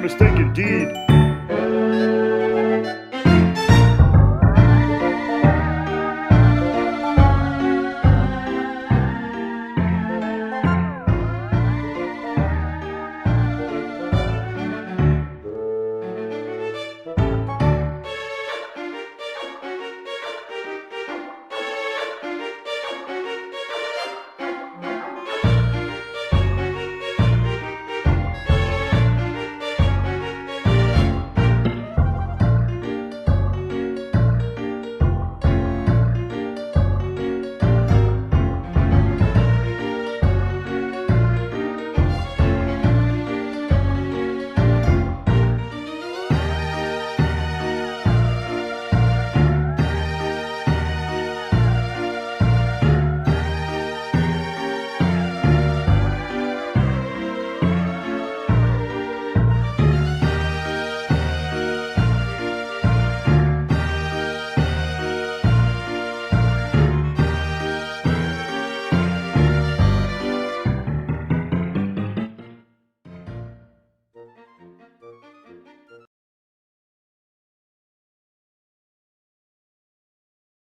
mistake indeed.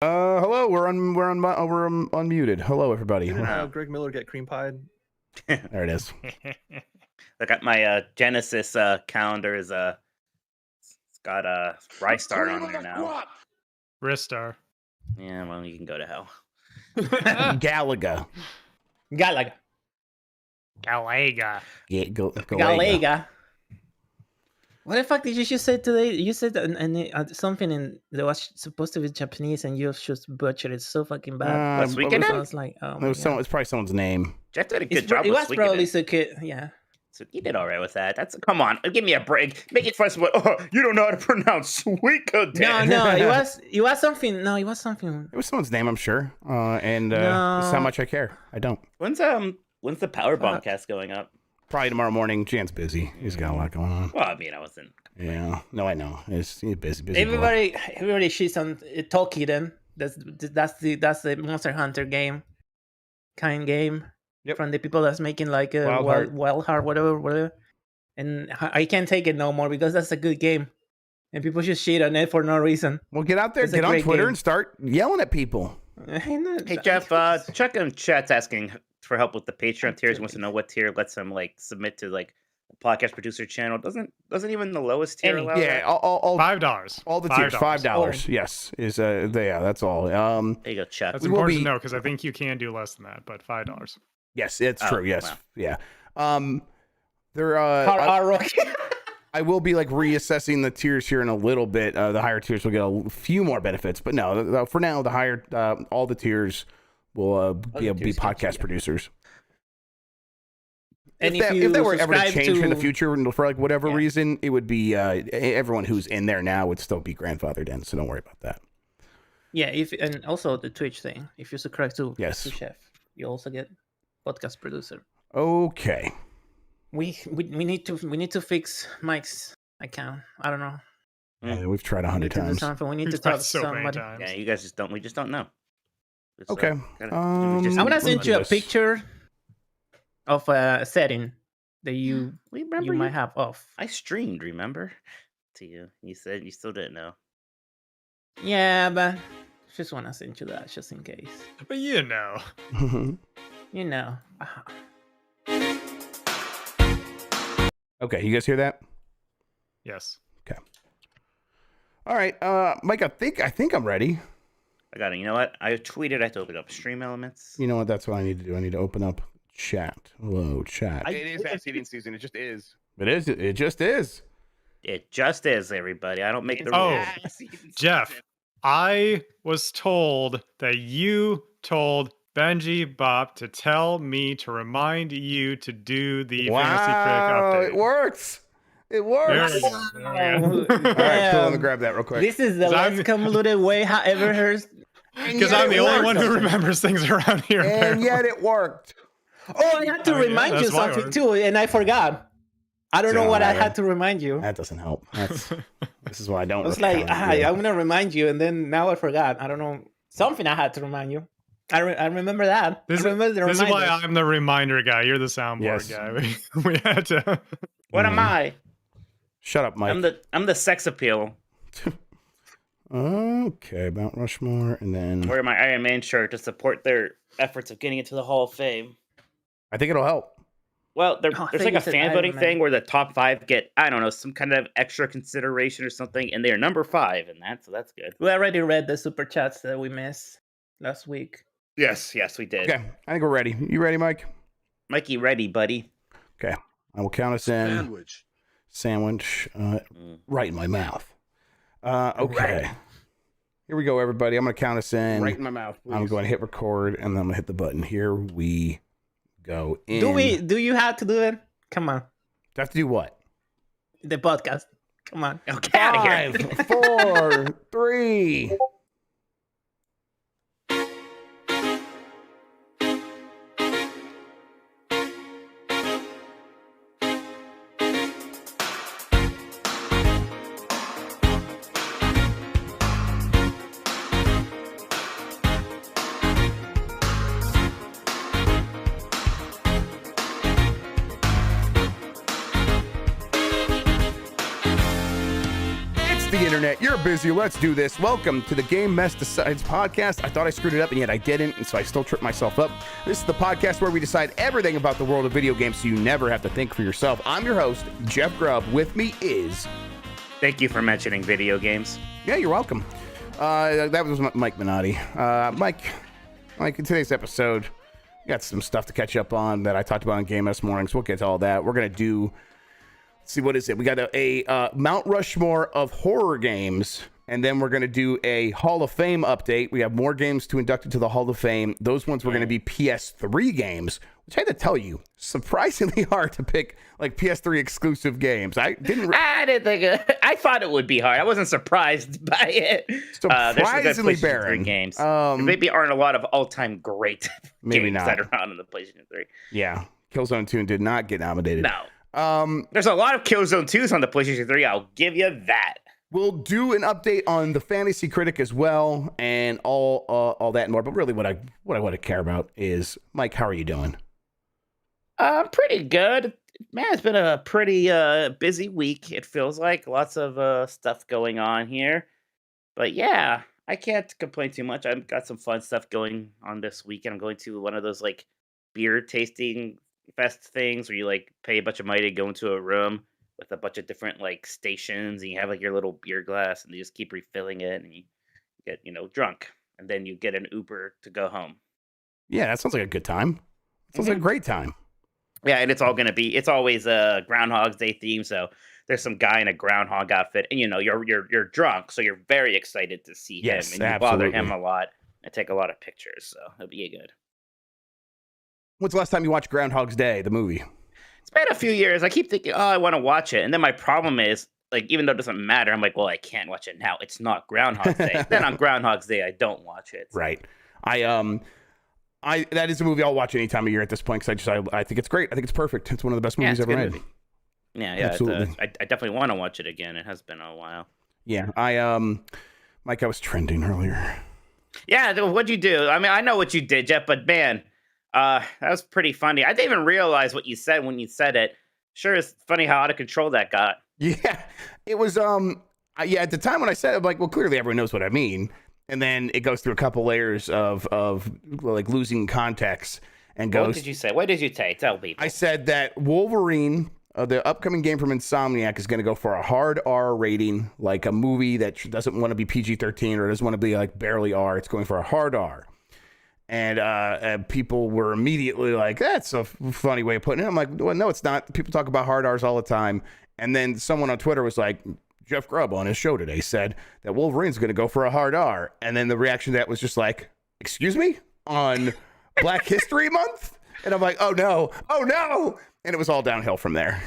Hello. We're unmuted. Hello, everybody. Didn't Greg Miller get cream pied? There it is. Look at my Genesis calendar is it's got a Rystar on there now. Ristar. Yeah, well, you can go to hell. Galaga. Galaga. Galaga. Galaga. What the fuck did you just say today? You said something that was supposed to be Japanese, and you just butchered it so fucking bad. What's weekend? I was like, oh my God. It's probably someone's name. Jeff did a good job. It was with probably Suikoden. so good. Yeah. So you did all right with that. That's come on, give me a break. Make it first. Oh, you don't know how to pronounce Suikoden. No, it was something. No, it was something. It was someone's name, I'm sure. And No. that's how much I care. I don't. When's the Power Bombcast going up? Probably tomorrow morning. Jan's busy. He's got a lot going on. Well, I mean, I wasn't. Yeah. No, I know. He's busy. Everybody shits on Tolkien. That's the Monster Hunter game Yep. from the people that's making like a Wild Heart, whatever. And I can't take it no more because that's a good game, and people just shit on it for no reason. Well, get out there, It's a get on great Twitter game. and start yelling at people. Hey Jeff, check in chat's asking for help with the Patreon tiers. Wants to know what tier lets them like submit to like the podcast producer channel. Doesn't even the lowest tier allow Yeah, that? all $5. all the tiers, $5. Oh. Yes, is that's all. There you go, Chuck. That's We will important be- to know because I think you can do less than that, but $5. Yes, it's Oh, true. Yes, wow. yeah. There Hard R Rocky. I will be like reassessing the tiers here in a little bit. The higher tiers will get a few more benefits, but no, for now, the higher, all the tiers will be able to be tiers get you, podcast yeah. producers. And If that were ever to subscribe change in the future and for like whatever reason, it would be everyone who's in there now would still be grandfathered in. So don't worry about that. Yeah, and also the Twitch thing. If you subscribe to Chef, you also get podcast producer. Okay. We need to fix Mike's account. I don't know. Yeah, we've tried 100 We need to do times. something. We need We've to talk tried to so many somebody. times. Yeah, you guys just don't. We just don't know. It's, Okay. we I'm just- gonna Let me send do you a this. picture of a setting that you remember might have off. I streamed. Remember to you. You said you still didn't know. Yeah, but just wanna send you that just in case. But you know. You know. Okay, you guys hear that? Yes. All right, Mike. I think I'm ready. I got it. You know what? I tweeted. I had to open up Stream Elements. You know what? That's what I need to do. I need to open up chat. Hello, chat. It is that seeding season. It just is. It is. It just is. It just is, everybody. I don't make the Oh, rules. Jeff, I was told that you told Benji Bop to tell me to remind you to do the Fantasy Critic update. It works. It There works. we go. There we go. All right, cool. Let me grab that real quick. This is the I'm- less convoluted way I ever heard. Because I'm the only one who remembers things around here. And apparently. yet it worked. Oh, I had to I mean, yeah, remind you that's why I something was- too, and I forgot. I don't know what I Yeah. had to remind you. That doesn't help. This is why I don't. I was really like, count it. I'm gonna remind you, and then now I forgot. I don't know something I had to remind you. I remember that. This, I remember the this is why reminders. I'm the reminder guy. You're the soundboard Yes. guy. We had to. What am I? Shut up, Mike. I'm the sex appeal. Okay, Mount Rushmore, and then Wear my Iron Man shirt to support their efforts of getting into the Hall of Fame. I think it'll help. Well, there's I like think a you said fan Iron voting Man. thing where the top 5 get, I don't know, some kind of extra consideration or something, and they're number 5 in that, so that's good. We already read the super chats that we missed last week. Yes, we did. Okay, I think we're ready. You ready, Mike? Mikey, ready, buddy? Okay, I will count us in. Sandwich, right in my mouth. Okay. Right. Here we go, everybody. I'm going to count us in. Right in my mouth. Please. I'm going to hit record, and then I'm going to hit the button. Here we go. In. Do you have to do it? Come on. Do I have to do what? The podcast. Come on. Oh, get out of here. 5, 4, 3. The internet, you're busy, let's do this. Welcome to the Game Mess Decides podcast. I thought I screwed it up and yet I didn't, and so I still tripped myself up. This is the podcast where we decide everything about the world of video games so you never have to think for yourself. I'm your host, Jeff Grubb. With me is... Thank you for mentioning video games. Yeah, you're welcome. That was Mike Minotti. Mike, in today's episode, we got some stuff to catch up on that I talked about on Game Mess Mornings. We'll get to all that. We're going to do... Let's see, what is it? We got a Mount Rushmore of horror games, and then we're going to do a Hall of Fame update. We have more games to induct into the Hall of Fame. Those ones were going to be PS3 games, which I had to tell you, surprisingly hard to pick like PS3 exclusive games. I didn't think I thought it would be hard. I wasn't surprised by it. Surprisingly there's some good PlayStation barren 3 games. There maybe aren't a lot of all-time great Maybe games not. that are on the PlayStation 3. Yeah, Killzone 2 did not get nominated. No. There's a lot of Killzone 2s on the PlayStation 3. I'll give you that. We'll do an update on the Fantasy Critic as well, and all that and more. But really, what I want to care about is, Mike, how are you doing? Pretty good. Man, it's been a pretty busy week. It feels like lots of stuff going on here. But yeah, I can't complain too much. I've got some fun stuff going on this weekend. I'm going to one of those like beer tasting fest things where you like pay a bunch of money to go into a room with a bunch of different like stations, and you have like your little beer glass, and you just keep refilling it, and you get drunk, and then you get an Uber to go home. Yeah, that sounds like a good time. Sounds like a great time. Yeah, and it's always a Groundhog's Day theme. So there's some guy in a groundhog outfit, and you're drunk, so you're very excited to see him, and you bother him a lot and take a lot of pictures. So it'll be good. When's the last time you watched Groundhog's Day, the movie? It's been a few years. I keep thinking, I want to watch it. And then my problem is, like, even though it doesn't matter, I'm like, well, I can't watch it now. It's not Groundhog's Day. Then on Groundhog's Day, I don't watch it. So. Right. That is a movie I'll watch any time of year at this point, because I think it's great. I think it's perfect. It's one of the best movies ever made. Movie. Yeah, Absolutely. I definitely want to watch it again. It has been a while. Yeah, Mike, I was trending earlier. Yeah, what'd you do? I mean, I know what you did, Jeff, but man... that was pretty funny. I didn't even realize what you said when you said it. Sure, it's funny how out of control that got. Yeah, it was. At the time when I said it, I'm like, well, clearly everyone knows what I mean. And then it goes through a couple layers of like losing context and goes. What did you say? What did you say? Tell people. I said that Wolverine, the upcoming game from Insomniac, is going to go for a hard R rating, like a movie that doesn't want to be PG-13 or doesn't want to be like barely R. It's going for a hard R. And people were immediately like, that's a funny way of putting it. I'm like, well, no, it's not. People talk about hard R's all the time. And then someone on Twitter was like, Jeff Grubb on his show today said that Wolverine's going to go for a hard R. And then the reaction to that was just like, excuse me? On Black History Month? And I'm like, oh no. And it was all downhill from there.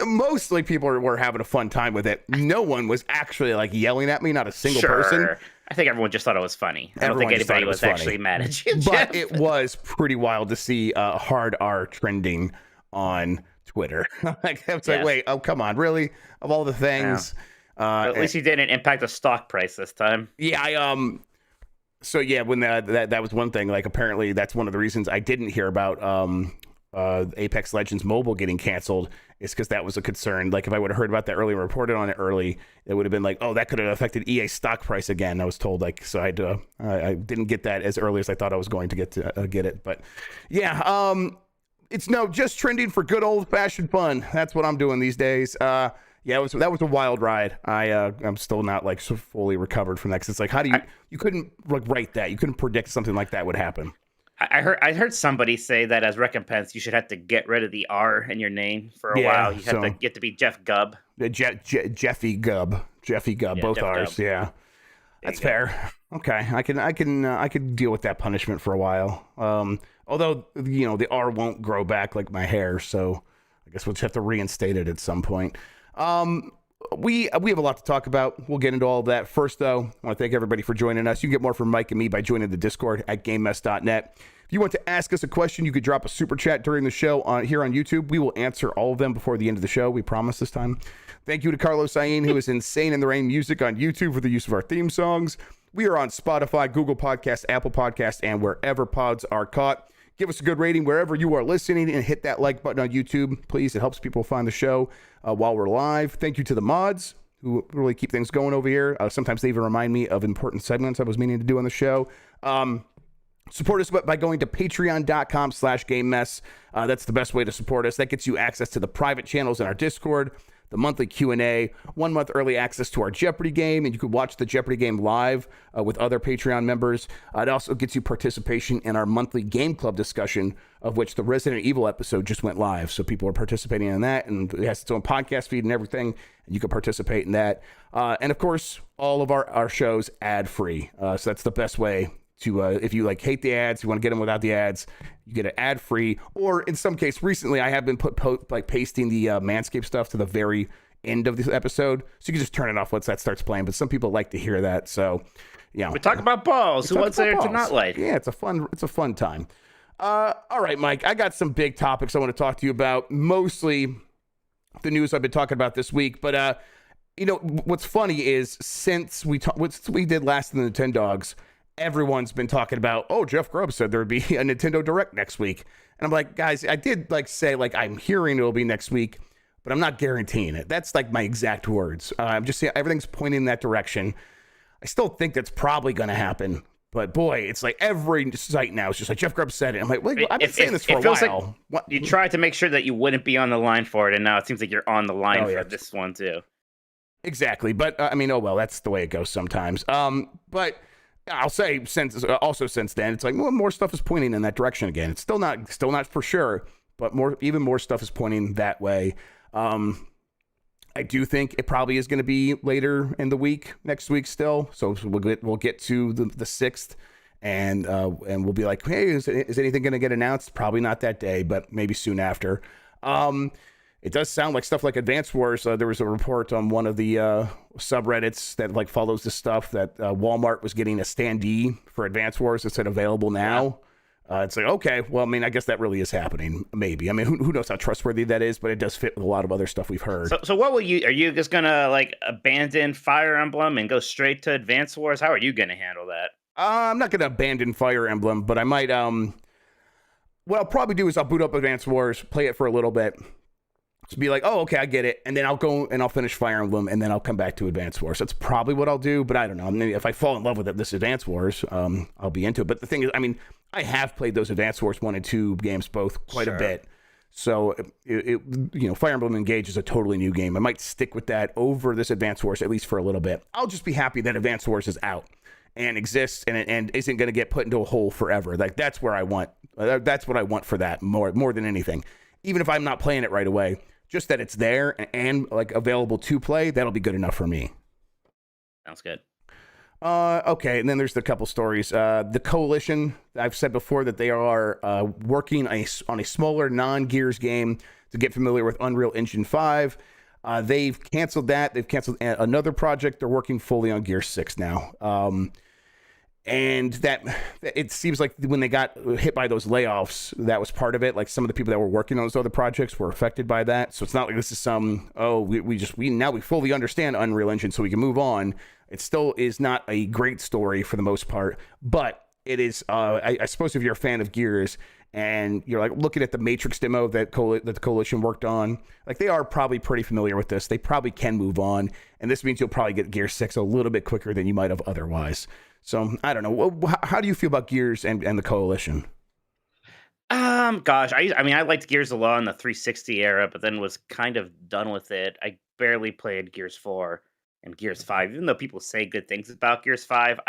Mostly people were having a fun time with it. No one was actually like yelling at me, not a single person. I think everyone just thought it was funny. I don't think anybody was actually mad at you, But it was pretty wild to see hard R trending on Twitter. Like, I was like, wait, oh, come on, really? Of all the things. At least you didn't impact the stock price this time. Yeah, so yeah, when that was one thing. Like, apparently that's one of the reasons I didn't hear about Apex Legends Mobile getting canceled is because that was a concern. Like if I would have heard about that early and reported on it early, it would have been like, oh, that could have affected EA stock price again. I was told, like, so I didn't get that as early as I thought I was going to get it. But yeah, it's just trending for good old fashioned fun. That's what I'm doing these days. Yeah, that was a wild ride. I'm still not like so fully recovered from that. 'Cause it's like, how do you couldn't like write that? You couldn't predict something like that would happen. I heard somebody say that as recompense, you should have to get rid of the R in your name for a while. You have to get to be Jeff Gubb. Jeffy Gubb, yeah, both Jeff R's. Gubb. Yeah, that's fair. Okay, I can deal with that punishment for a while. Although the R won't grow back like my hair, so I guess we'll just have to reinstate it at some point. We have a lot to talk about. We'll get into all of that. First, though, I want to thank everybody for joining us. You can get more from Mike and me by joining the Discord at GameMess.net. If you want to ask us a question, you could drop a super chat during the show here on YouTube. We will answer all of them before the end of the show. We promise this time. Thank you to Carlos Sain, who is Insane in the Rain Music on YouTube for the use of our theme songs. We are on Spotify, Google Podcasts, Apple Podcasts, and wherever pods are caught. Give us a good rating wherever you are listening and hit that like button on YouTube, please. It helps people find the show while we're live. Thank you to the mods who really keep things going over here. Sometimes they even remind me of important segments I was meaning to do on the show. Support us by going to patreon.com/GameMess. That's the best way to support us. That gets you access to the private channels in our Discord, the monthly Q&A, 1 month early access to our Jeopardy game, and you can watch the Jeopardy game live with other Patreon members. It also gets you participation in our monthly game club discussion, of which the Resident Evil episode just went live. So people are participating in that, and it has its own podcast feed and everything, and you can participate in that. And of course, all of our shows ad-free. So that's the best way to, if you like hate the ads, you want to get them without the ads, you get it ad free. Or in some case, recently I have been pasting the Manscaped stuff to the very end of the episode, so you can just turn it off once that starts playing. But some people like to hear that, so we talk about balls. Who wants there to not like? Yeah, it's a fun time. All right, Mike, I got some big topics I want to talk to you about. Mostly the news I've been talking about this week, but what's funny is since we did last in the Nintendogs, everyone's been talking about, Jeff Grubb said there would be a Nintendo Direct next week. And I'm like, guys, I did say I'm hearing it'll be next week, but I'm not guaranteeing it. That's like my exact words. I'm just saying everything's pointing in that direction. I still think that's probably going to happen. But boy, it's like every site now is just like Jeff Grubb said it. I'm like, I've been saying this for a while. Like you tried to make sure that you wouldn't be on the line for it, and now it seems like you're on the line for this one too. Exactly. But that's the way it goes sometimes. But I'll say since then, it's like more stuff is pointing in that direction again. It's still not for sure, but even more stuff is pointing that way. I do think it probably is going to be later in the week, next week still. So we'll get to the 6th, and we'll be like, hey, is anything going to get announced? Probably not that day, but maybe soon after. It does sound like stuff like Advance Wars. There was a report on one of the subreddits that follows this stuff that Walmart was getting a standee for Advance Wars that said available now. It's like, okay, well, I guess that really is happening. Maybe. Who knows how trustworthy that is, but it does fit with a lot of other stuff we've heard. So what will you? Are you just gonna abandon Fire Emblem and go straight to Advance Wars? How are you gonna handle that? I'm not gonna abandon Fire Emblem, but I might. What I'll probably do is I'll boot up Advance Wars, play it for a little bit. To be like, oh, okay, I get it. And then I'll go and I'll finish Fire Emblem, and then I'll come back to Advance Wars. That's probably what I'll do, but I don't know. Maybe if I fall in love with this Advance Wars, I'll be into it. But the thing is, I have played those Advance Wars 1 and 2 games both quite a bit. So, Fire Emblem Engage is a totally new game. I might stick with that over this Advance Wars, at least for a little bit. I'll just be happy that Advance Wars is out and exists and isn't going to get put into a hole forever. That's where I want. That's what I want for that more than anything. Even if I'm not playing it right away. Just that it's there and available to play, that'll be good enough for me. Sounds good. Okay, and then there's the couple stories. The Coalition, I've said before that they are working on a smaller non-Gears game to get familiar with Unreal Engine 5. They've canceled that. They've canceled another project. They're working fully on Gears 6 now. And that it seems like when they got hit by those layoffs, that was part of it. Like some of the people that were working on those other projects were affected by that. So it's not like this is we now fully understand Unreal Engine, so we can move on. It still is not a great story for the most part, but it is. I suppose if you're a fan of Gears, and you're like looking at the Matrix demo that the Coalition worked on, like they are probably pretty familiar with this. They probably can move on, and this means you'll probably get Gears 6 a little bit quicker than you might have otherwise. So I don't know. How do you feel about Gears and the Coalition? Gosh, I mean, I liked Gears a lot in the 360 era, but then was kind of done with it. I barely played Gears 4 and Gears 5, even though people say good things about Gears 5.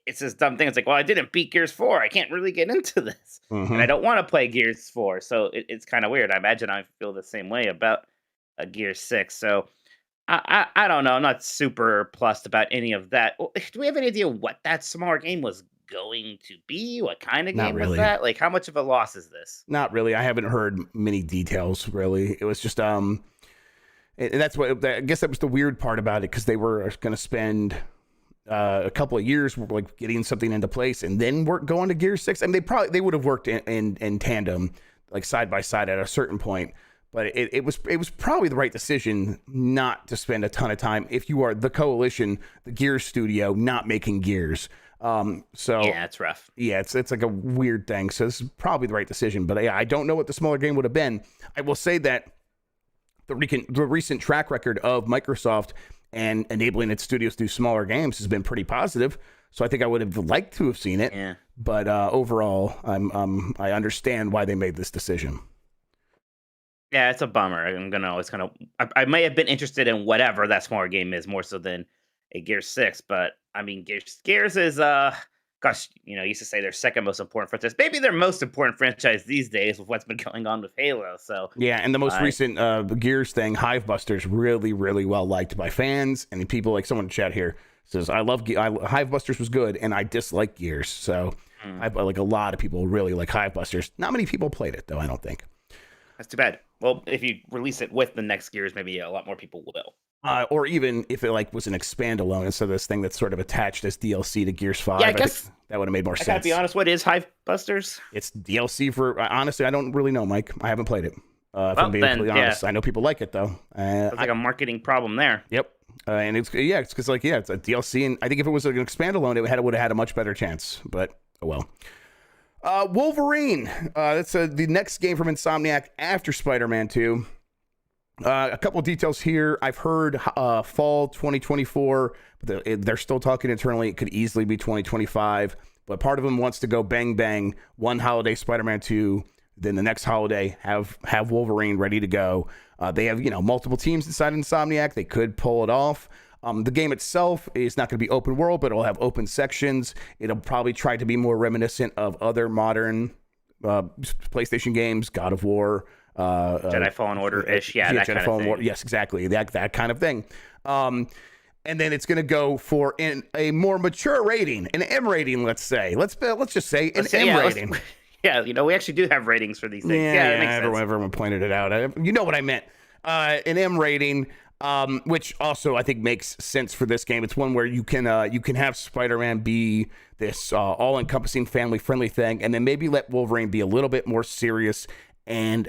It's this dumb thing. It's like, well, I didn't beat Gears 4. I can't really get into this. And I don't want to play Gears 4. So it's kind of weird. I imagine I feel the same way about Gears 6. So I don't know. I'm not super plussed about any of that. Do we have any idea what that smaller game was going to be? What kind of game was that? Like, how much of a loss is this? Not really. I haven't heard many details, really. It was just, and that's what, I guess that was the weird part about it, because they were going to spend a couple of years like getting something into place and then going to Gears 6. I mean, they would have worked in tandem, like side by side at a certain point. But it was probably the right decision not to spend a ton of time if you are the Coalition, the Gears studio, not making Gears. So yeah, it's rough. Yeah, it's like a weird thing. So this is probably the right decision. But yeah, I don't know what the smaller game would have been. I will say that the recent track record of Microsoft and enabling its studios to do smaller games has been pretty positive. So I think I would have liked to have seen it. Yeah. But overall, I understand why they made this decision. Yeah, it's a bummer. I'm gonna always I may have been interested in whatever that smaller game is more so than a Gears 6, but I mean, Gears is gosh, used to say their second most important franchise. Maybe their most important franchise these days with what's been going on with Halo. So yeah, and the most recent Gears thing, Hivebusters, really, really well liked by fans and people. Like someone in chat here says, Hivebusters was good, and I dislike Gears. So like a lot of people really like Hivebusters. Not many people played it though, I don't think. That's too bad. Well, if you release it with the next Gears, maybe a lot more people will. Or even if it like was an expand alone instead of this thing that's sort of attached as DLC to Gears 5. Yeah, I guess that would have made more sense. I gotta be honest, what is Hivebusters? It's DLC for, honestly, I don't really know, Mike. I haven't played it. If I'm being completely honest. I know people like it though. It's like a marketing problem there. Yep. And it's because it's a DLC, and I think if it was an expand alone, it would have had a much better chance. But oh well. Wolverine. That's the next game from Insomniac after Spider-Man 2. A couple of details here. I've heard fall 2024, but they're still talking internally. It could easily be 2025, but part of them wants to go bang bang. One holiday Spider-Man 2, then the next holiday have Wolverine ready to go. They have multiple teams inside Insomniac. They could pull it off. The game itself is not going to be open world, but it'll have open sections. It'll probably try to be more reminiscent of other modern PlayStation games, God of War, Jedi Fallen Order-ish, that kind of thing. Yes, exactly, that kind of thing. And then it's going to go for a more mature rating, an M rating, let's say. Let's just say an M rating. Yeah, we actually do have ratings for these things. Yeah, that makes sense. Everyone pointed it out. You know what I meant. An M rating. Which also I think makes sense for this game. It's one where you can have Spider-Man be this all-encompassing, family-friendly thing, and then maybe let Wolverine be a little bit more serious and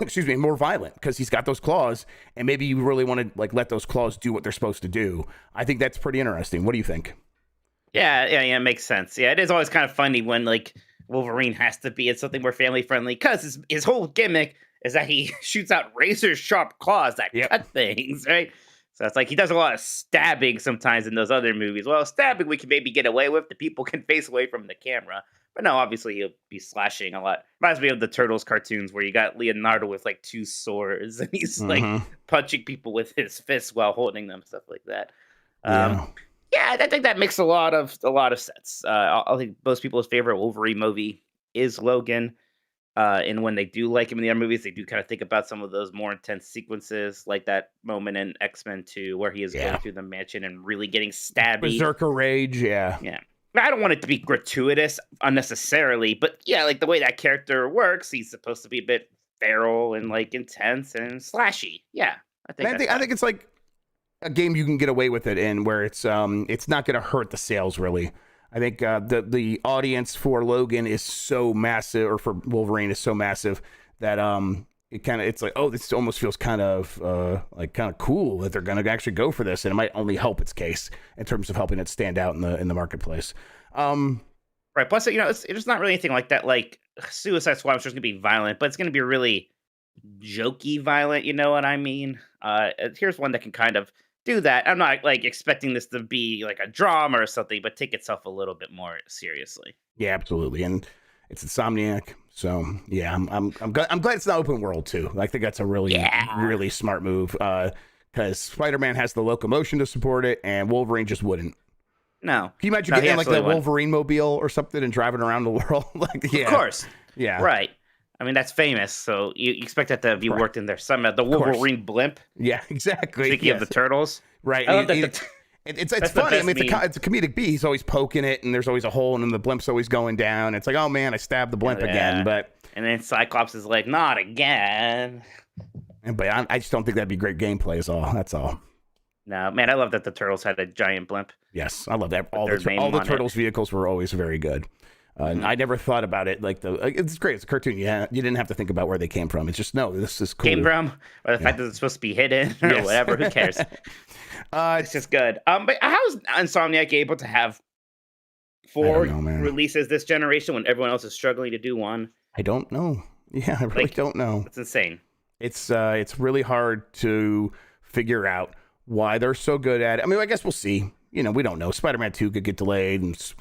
excuse me, more violent because he's got those claws, and maybe you really want to like let those claws do what they're supposed to do. I think that's pretty interesting. What do you think? Yeah, it makes sense. Yeah, it is always kind of funny when like Wolverine has to be in something more family-friendly because his whole gimmick is that he shoots out razor-sharp claws that cut things, right? So it's like he does a lot of stabbing sometimes in those other movies. Well, stabbing we can maybe get away with. The people can face away from the camera. But no, obviously he'll be slashing a lot. Reminds me of the Turtles cartoons where you got Leonardo with like 2 swords and he's like punching people with his fists while holding them, stuff like that. Yeah, I think that makes a lot of sense. I think most people's favorite Wolverine movie is Logan. And when they do like him in the other movies, they do kind of think about some of those more intense sequences, like that moment in X-Men 2 where he is going through the mansion and really getting stabby. Berserker rage, yeah. I don't want it to be gratuitous unnecessarily, but yeah, like the way that character works, he's supposed to be a bit feral and like intense and slashy. Yeah, I think it's like a game you can get away with it in, where it's not going to hurt the sales really. I think the audience for Logan is so massive, or for Wolverine is so massive that it's like, oh, this almost feels kind of cool that they're going to actually go for this, and it might only help its case in terms of helping it stand out in the marketplace. Right. Plus, it's not really anything like that. Like Suicide Squad is just gonna be violent, but it's gonna be really jokey violent. You know what I mean? Here's one that can kind of do that. I'm not like expecting this to be like a drama or something, but take itself a little bit more seriously. Yeah, absolutely. And it's Insomniac, so yeah, I'm glad it's not open world too. I think that's a really smart move. Because Spider-Man has the locomotion to support it, and Wolverine just wouldn't. No. Can you imagine No, getting like the absolutely Wolverine mobile or something and driving around the world? Like, yeah, Of course. yeah, Right. I mean, that's famous, so you expect that to be Right. worked in there somehow. The Wolverine blimp. yeah, exactly. Speaking of the turtles. right, I love that it's that's the funny. I best mean, meme. it's a comedic beat. He's always poking it, and there's always a hole, and then the blimp's always going down. It's like, oh man, I stabbed the blimp again. But And then Cyclops is like, not again. I just don't think that'd be great gameplay. Is all. That's all. No, man, I love that the turtles had a giant blimp. Yes, I love that. All their the name all the on it. turtles vehicles were always very good. And I never thought about it like it's great. It's a cartoon. Yeah, you didn't have to think about where they came from. It's just no, this is cool. Came from, or the fact that it's supposed to be hidden, or Yes. whatever. Who cares? It's just good. But how's Insomniac able to have four know, man. releases this generation when everyone else is struggling to do one? I don't know. Yeah, I really Like, don't know. It's insane. It's really hard to figure out why they're so good at it. I mean, I guess we'll see. We don't know. Spider-Man 2 could get delayed, and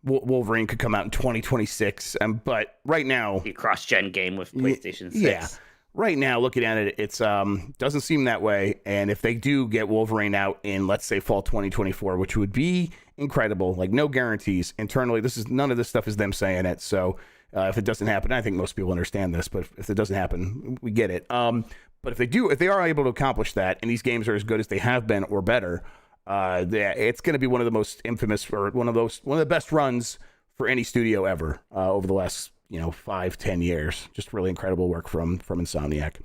Wolverine could come out in 2026. But right now, The cross-gen game with PlayStation 6. yeah. Right now, looking at it, it's doesn't seem that way. And if they do get Wolverine out in, let's say, fall 2024, which would be incredible, like no guarantees internally. None of this stuff is them saying it. So if it doesn't happen, I think most people understand this. But if it doesn't happen, we get it. But if they are able to accomplish that, and these games are as good as they have been or better, it's going to be one of the most infamous, or one of the best runs for any studio ever over the last 5-10 years. Just really incredible work from Insomniac.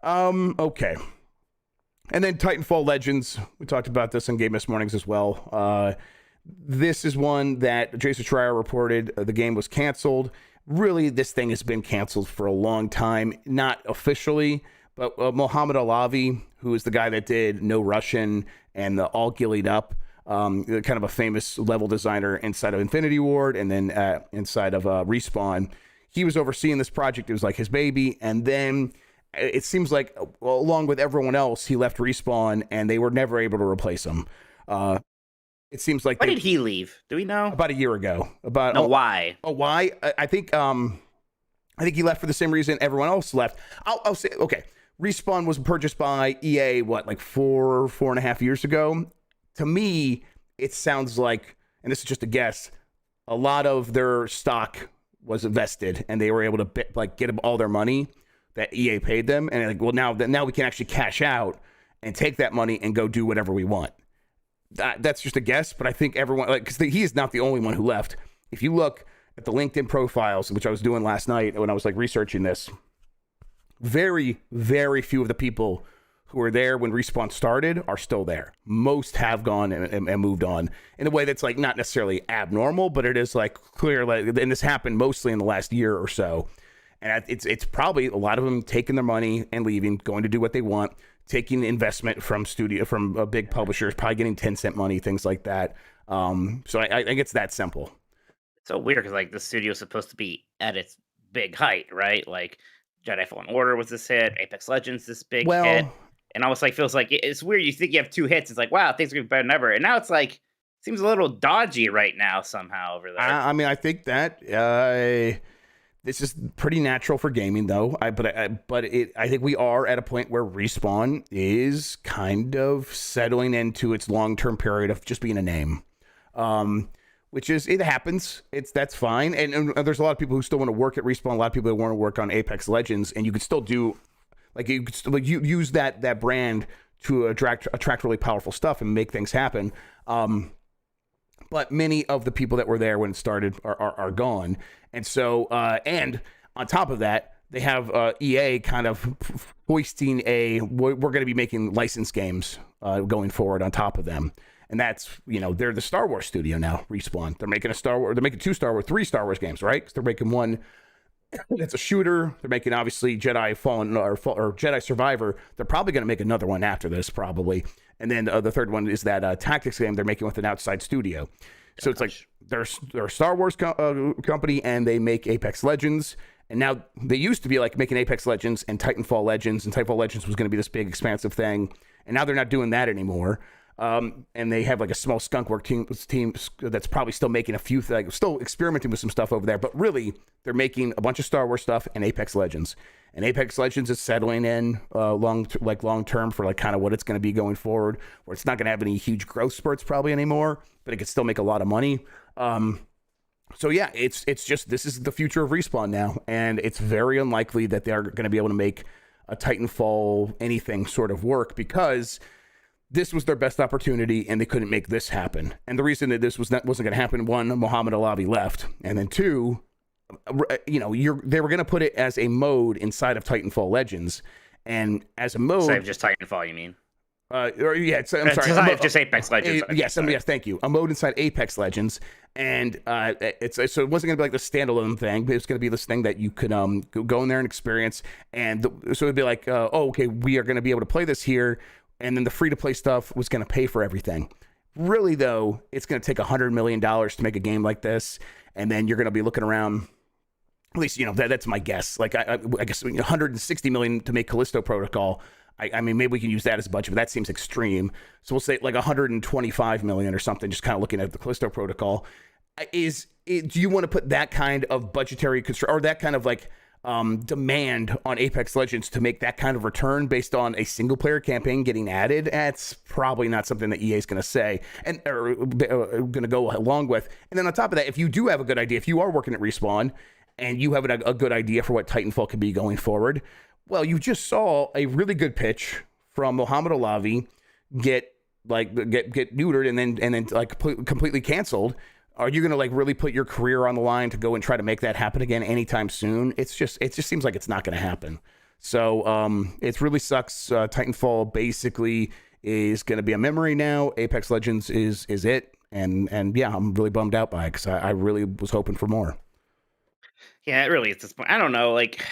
Okay. And then Titanfall Legends. We talked about this on Game Miss Mornings as well. This is one that Jason Schreier reported the game was canceled. Really, this thing has been canceled for a long time. Not officially, but Mohammed Alavi, who is the guy that did No Russian and the All Gillied Up, kind of a famous level designer inside of Infinity Ward and then inside of Respawn. He was overseeing this project. It was like his baby. And then it seems like, along with everyone else, he left Respawn and they were never able to replace him. It seems like Why did he leave? Do we know? about a year ago. Why? Oh, why? I think he left for the same reason everyone else left. I'll say, okay, Respawn was purchased by EA, like 4.5 years ago? To me, it sounds like, and this is just a guess, a lot of their stock was invested and they were able to get them all their money that EA paid them. And like, well, now we can actually cash out and take that money and go do whatever we want. That's just a guess, but I think everyone, because he is not the only one who left. If you look at the LinkedIn profiles, which I was doing last night when I was researching this, very, very few of the people who were there when Respawn started are still there. Most have gone and moved on in a way that's not necessarily abnormal, but it is clear. And this happened mostly in the last year or so. And it's probably a lot of them taking their money and leaving, going to do what they want, taking investment from a big publishers, probably getting 10-cent money, things like that. So I think it's that simple. So weird because the studio is supposed to be at its big height, right? Jedi Fallen Order was this hit, Apex Legends this big hit, and almost feels like it's weird. You think you have 2 hits, it's wow, things are gonna be better than ever, and now it's seems a little dodgy right now somehow over there. I mean, I think that this is pretty natural for gaming, though. I think we are at a point where Respawn is kind of settling into its long-term period of just being a name. Which is, it happens. That's fine. And there's a lot of people who still want to work at Respawn. A lot of people that want to work on Apex Legends, and you could still do, you could still, you use that brand to attract really powerful stuff and make things happen. But many of the people that were there when it started are gone. And so, and on top of that, they have EA kind of hoisting we're going to be making licensed games going forward on top of them. And that's, they're the Star Wars studio now, Respawn. They're making 3 Star Wars games, right? Because they're making one that's a shooter. They're making, obviously, Jedi Fallen or Jedi Survivor. They're probably going to make another one after this, probably. And then the third one is that tactics game they're making with an outside studio. So it's like they're a Star Wars company, and they make Apex Legends. And now they used to be like making Apex Legends and Titanfall Legends, and Titanfall Legends was going to be this big, expansive thing. And now they're not doing that anymore. And they have like a small skunkwork team that's probably still making a few things, still experimenting with some stuff over there. But really, they're making a bunch of Star Wars stuff and Apex Legends. And Apex Legends is settling in long term for like kind of what it's going to be going forward, where it's not going to have any huge growth spurts probably anymore, but it could still make a lot of money. So yeah, it's just, this is the future of Respawn now, and it's very unlikely that they're going to be able to make a Titanfall anything sort of work, because this was their best opportunity and they couldn't make this happen. And the reason that this wasn't going to happen, one, Mohammed Alavi left, and then two, they were going to put it as a mode inside of Titanfall Legends, and as a mode, Save just Titanfall, you mean? I'm sorry. Just Apex Legends. Yes, thank you. A mode inside Apex Legends, and so it wasn't going to be like the standalone thing, but it's going to be this thing that you could go in there and experience, and so it'd be like, okay, we are going to be able to play this here, and then the free to play stuff was going to pay for everything. Really, though, it's going to take $100 million to make a game like this, and then you're going to be looking around. At least that's my guess. Like I guess $160 million to make Callisto Protocol. I mean, maybe we can use that as a budget, but that seems extreme. So we'll say like $125 million or something, just kind of looking at the Callisto Protocol. Do you want to put that kind of budgetary or that kind of like demand on Apex Legends to make that kind of return based on a single player campaign getting added? That's probably not something that EA is going to say or going to go along with. And then on top of that, if you do have a good idea, if you are working at Respawn and you have a good idea for what Titanfall could be going forward, well, you just saw a really good pitch from Mohammed Alavi get neutered and then like completely canceled. Are you going to like really put your career on the line to go and try to make that happen again anytime soon? It just seems like it's not going to happen. So it really sucks. Titanfall basically is going to be a memory now. Apex Legends is it, and yeah, I'm really bummed out by it because I really was hoping for more. Yeah, it really is this point. I don't know, like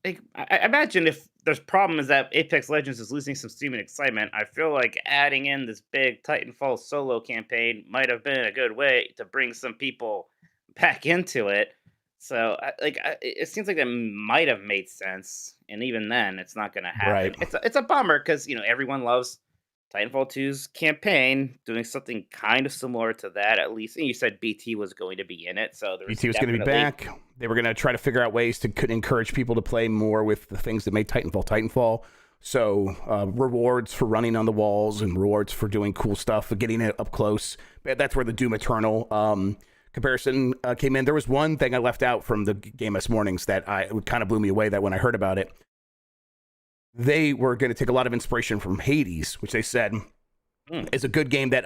I imagine if there's problem is that Apex Legends is losing some steam and excitement, I feel like adding in this big Titanfall solo campaign might have been a good way to bring some people back into it. So it seems like that might have made sense, and even then, it's not going to happen. Right. It's a bummer because everyone loves Titanfall 2's campaign, doing something kind of similar to that, at least. And you said BT was going to be in it, so BT was going to be back. They were going to try to figure out ways to encourage people to play more with the things that made Titanfall. So rewards for running on the walls and rewards for doing cool stuff, for getting it up close. That's where the Doom Eternal comparison came in. There was one thing I left out from the Game S Mornings that kind of blew me away, that when I heard about it, they were going to take a lot of inspiration from Hades, which they said is a good game that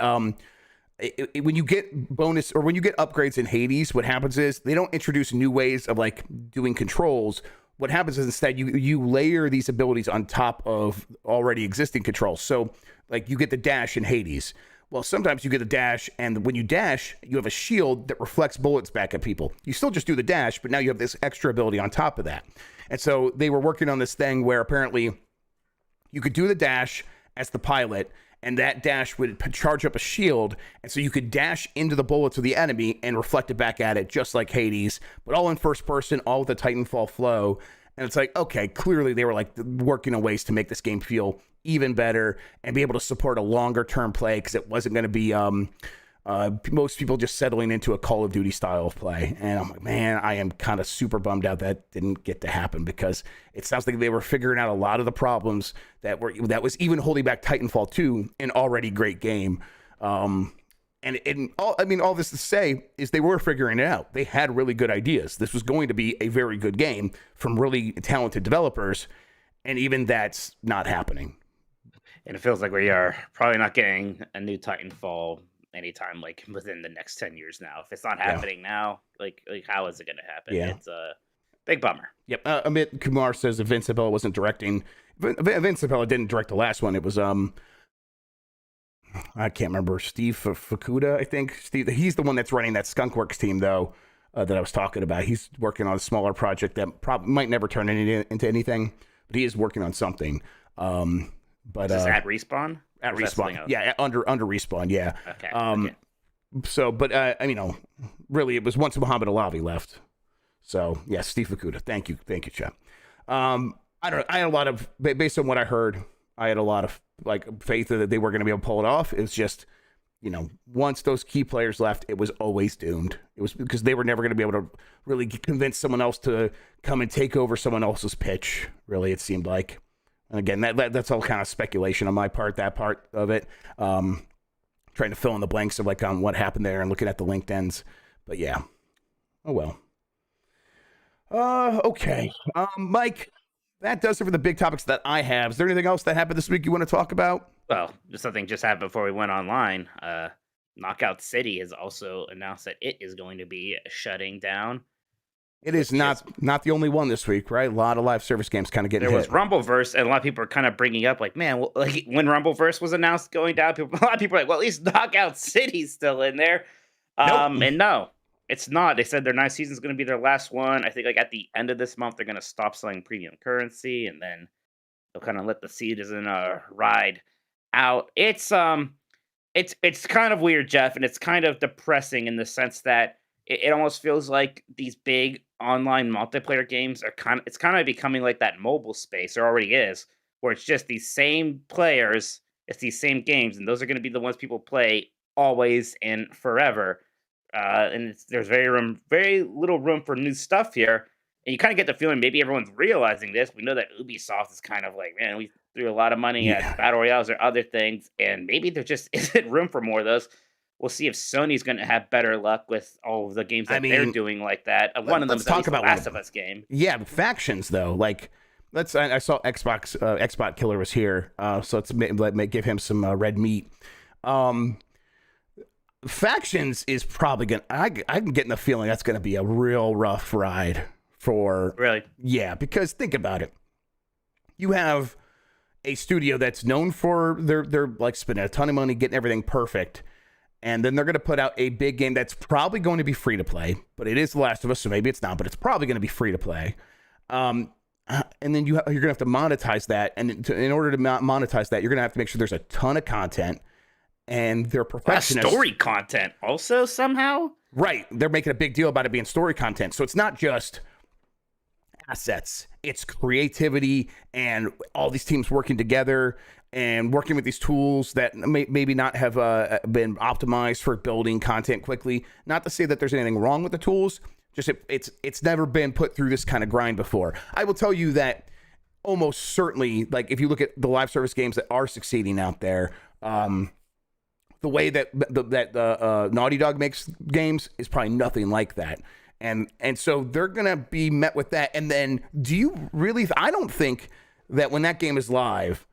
when you get bonus or when you get upgrades in Hades, what happens is they don't introduce new ways of like doing controls. What happens is instead you layer these abilities on top of already existing controls. So like you get the dash in Hades. Well, sometimes you get a dash, and when you dash, you have a shield that reflects bullets back at people. You still just do the dash, but now you have this extra ability on top of that. And so they were working on this thing where apparently you could do the dash as the pilot, and that dash would charge up a shield, and so you could dash into the bullets of the enemy and reflect it back at it, just like Hades, but all in first person, all with the Titanfall flow. And it's like, okay, clearly they were like working on ways to make this game feel even better and be able to support a longer term play, because it wasn't going to be most people just settling into a Call of Duty style of play. And I'm like, man, I am kind of super bummed out that didn't get to happen, because it sounds like they were figuring out a lot of the problems that was even holding back Titanfall 2, an already great game. All this to say is they were figuring it out. They had really good ideas. This was going to be a very good game from really talented developers, and even that's not happening. And it feels like we are probably not getting a new Titanfall anytime like within the next 10 years now. If it's not happening now, like how is it going to happen? It's a big bummer. Yep. Amit Kumar says if Vince Zampella wasn't directing, Vince Zampella didn't direct the last one. It was I can't remember, Steve Fukuda, I think. He's the one that's running that Skunkworks team, though, that I was talking about. He's working on a smaller project that probably might never turn into anything, but he is working on something. Is this at Respawn? At Respawn, yeah, under Respawn, yeah. Okay. So, but really, it was once Muhammad Alavi left. So, yes, Steve Fukuda. Thank you, Chad. I don't know. I had a lot of, based on what I heard, I had a lot of faith that they were going to be able to pull it off. It's just, once those key players left, it was always doomed. It was because they were never going to be able to really convince someone else to come and take over someone else's pitch. Really, it seemed like. And again, that's all kind of speculation on my part. That part of it, trying to fill in the blanks of on what happened there and looking at the LinkedIn's. But yeah, oh well. Okay, Mike. That does it for the big topics that I have. Is there anything else that happened this week you want to talk about? Well, something just happened before we went online. Knockout City has also announced that it is going to be shutting down. It is not the only one this week, right? A lot of live service games kind of getting there hit. Was RumbleVerse, and a lot of people are kind of bringing up man, when RumbleVerse was announced going down, a lot of people are like, well, at least Knockout City's still in there. Nope. And no, it's not. They said their 9th season is going to be their last one. I think at the end of this month, they're going to stop selling premium currency, and then they'll kind of let the citizen ride out. It's kind of weird, Jeff, and it's kind of depressing in the sense that it almost feels like these big online multiplayer games are kind of becoming like that mobile space, or already is, where it's just these same players, it's these same games, and those are going to be the ones people play always and forever. And there's very little room for new stuff here. And you kind of get the feeling maybe everyone's realizing this. We know that Ubisoft is kind of like, man, we threw a lot of money at Battle Royales or other things, and maybe there just isn't room for more of those. We'll see if Sony's going to have better luck with all of the games that they're doing like that. One of them is the Last of Us game. Yeah, factions though. I saw Xbox Killer was here, so let's give him some red meat. Factions is probably gonna. I'm getting the feeling that's gonna be a real rough ride for. Really? Yeah, because think about it. You have a studio that's known for their spending a ton of money, getting everything perfect, and then they're gonna put out a big game that's probably going to be free to play, but it is The Last of Us, so maybe it's not, but it's probably gonna be free to play. And then you're gonna have to monetize that, and in order to monetize that, you're gonna have to make sure there's a ton of content. And they're perfectionists. Story content also somehow? Right. They're making a big deal about it being story content. So it's not just assets. It's creativity and all these teams working together and working with these tools that maybe not have been optimized for building content quickly. Not to say that there's anything wrong with the tools. Just it's never been put through this kind of grind before. I will tell you that almost certainly, if you look at the live service games that are succeeding out there, the way that Naughty Dog makes games is probably nothing like that. And so they're going to be met with that. And then do you really, I don't think that when that game is live,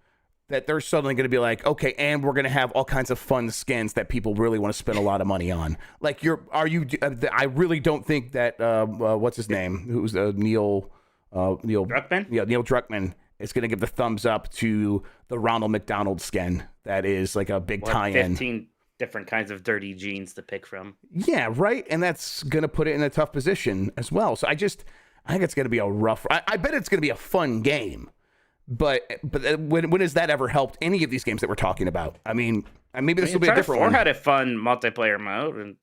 that they're suddenly going to be like, okay, and we're going to have all kinds of fun skins that people really want to spend a lot of money on. I really don't think that, what's his name? Who's Neil Druckmann? Yeah, Neil Druckmann is going to give the thumbs up to the Ronald McDonald skin. That is like a big tie-in. 15 different kinds of dirty jeans to pick from. Yeah, right. And that's going to put it in a tough position as well. So I think it's going to be a rough. I bet it's going to be a fun game. But when has that ever helped any of these games that we're talking about? I mean, maybe this will be a different one. Titanfall had a fun multiplayer mode, and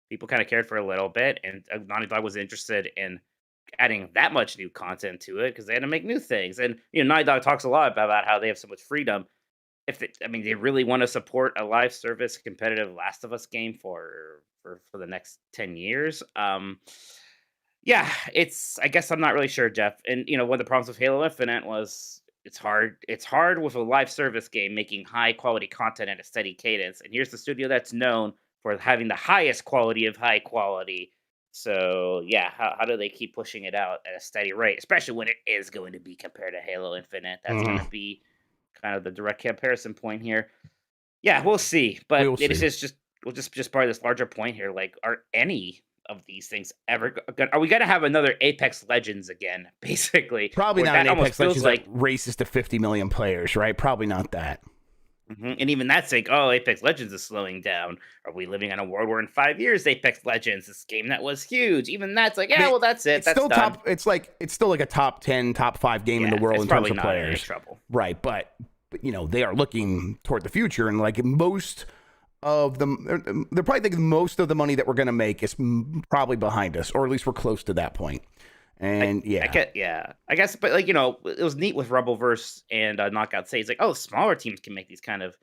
people kind of cared for a little bit, and Naughty Dog was interested in adding that much new content to it because they had to make new things. And Naughty Dog talks a lot about how they have so much freedom. If they really want to support a live service competitive Last of Us game for the next 10 years. Yeah, I guess I'm not really sure, Jeff. And one of the problems with Halo Infinite was it's hard with a live service game making high quality content at a steady cadence. And here's the studio that's known for having the highest quality of high quality. So yeah, how do they keep pushing it out at a steady rate, especially when it is going to be compared to Halo Infinite? That's going to be kind of the direct comparison point here. Yeah, we'll see. But it is just part of this larger point here. Are any of these things ever are we going to have another Apex Legends again, basically? Probably not an Apex Legends that races to 50 million players, right? Probably not that. Mm-hmm. And even that's Apex Legends is slowing down. Are we living in a world where in 5 years Apex Legends, this game that was huge, even that's well, that's it. That's still done. It's still like a top 10, top 5 game in the world in terms of players. Trouble. Right, but they are looking toward the future, and most of them, they're probably thinking most of the money that we're going to make is probably behind us, or at least we're close to that point. And I guess, but like, it was neat with RumbleVerse and Knockout City. It's like, oh, smaller teams can make these kind of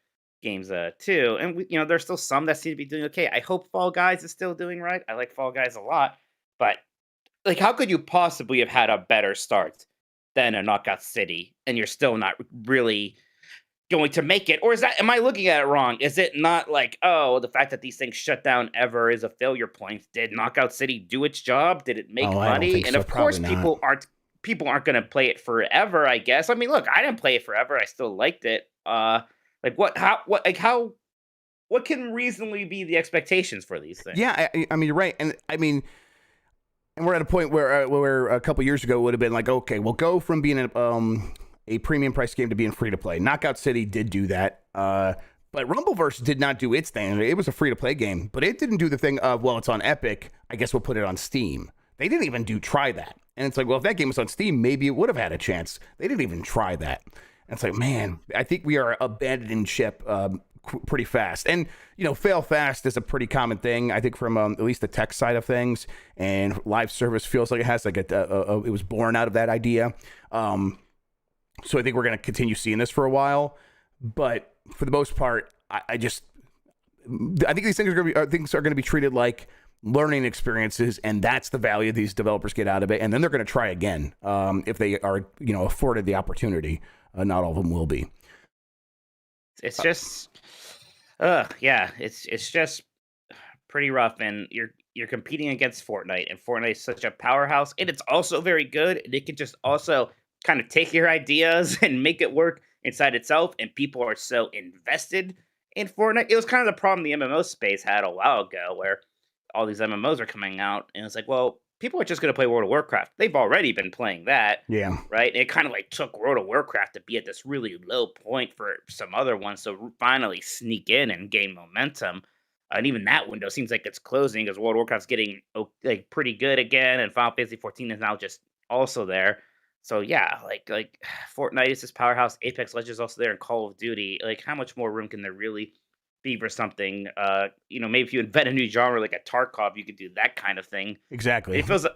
games too. And we, there's still some that seem to be doing okay. I hope Fall Guys is still doing right. I like Fall Guys a lot, but like, how could you possibly have had a better start than a Knockout City, and you're still not really going to make it? Or am I looking at it wrong? Is it not like, oh, the fact that these things shut down ever is a failure point? Did Knockout City do its job? Did it make money? And of course, people aren't going to play it forever, I guess. I mean, look, I didn't play it forever. I still liked it. What can reasonably be the expectations for these things? Yeah, I mean, you're right. And I mean, and we're at a point where a couple years ago it would have been like, okay, we'll go from being a premium price game to being free to play. Knockout City did do that. But RumbleVerse did not do its thing. It was a free to play game, but it didn't do the thing of, well, it's on Epic, I guess we'll put it on Steam. They didn't even try that. And it's like, well, if that game was on Steam, maybe it would have had a chance. They didn't even try that. And it's like, man, I think we are abandoning ship pretty fast. And, fail fast is a pretty common thing, I think, from at least the tech side of things. And live service feels like it has like it was born out of that idea. So I think we're going to continue seeing this for a while. But for the most part, I think these things are going to be treated like learning experiences, and that's the value these developers get out of it. And then they're going to try again if they are, afforded the opportunity. Not all of them will be. It's just, it's just pretty rough, and you're competing against Fortnite, and Fortnite is such a powerhouse, and it's also very good, and it can just also kind of take your ideas and make it work inside itself, and people are so invested in Fortnite. It was kind of the problem the MMO space had a while ago, where all these MMOs are coming out, and it's like, well, people are just going to play World of Warcraft. They've already been playing that. Yeah. Right? And it kind of like took World of Warcraft to be at this really low point for some other ones to finally sneak in and gain momentum. And even that window seems like it's closing because World of Warcraft's getting like pretty good again, and Final Fantasy 14 is now just also there. So yeah, like Fortnite is this powerhouse. Apex Legends is also there, and Call of Duty. Like, how much more room can there really be for something? Maybe if you invent a new genre like a Tarkov, you could do that kind of thing. Exactly. It feels,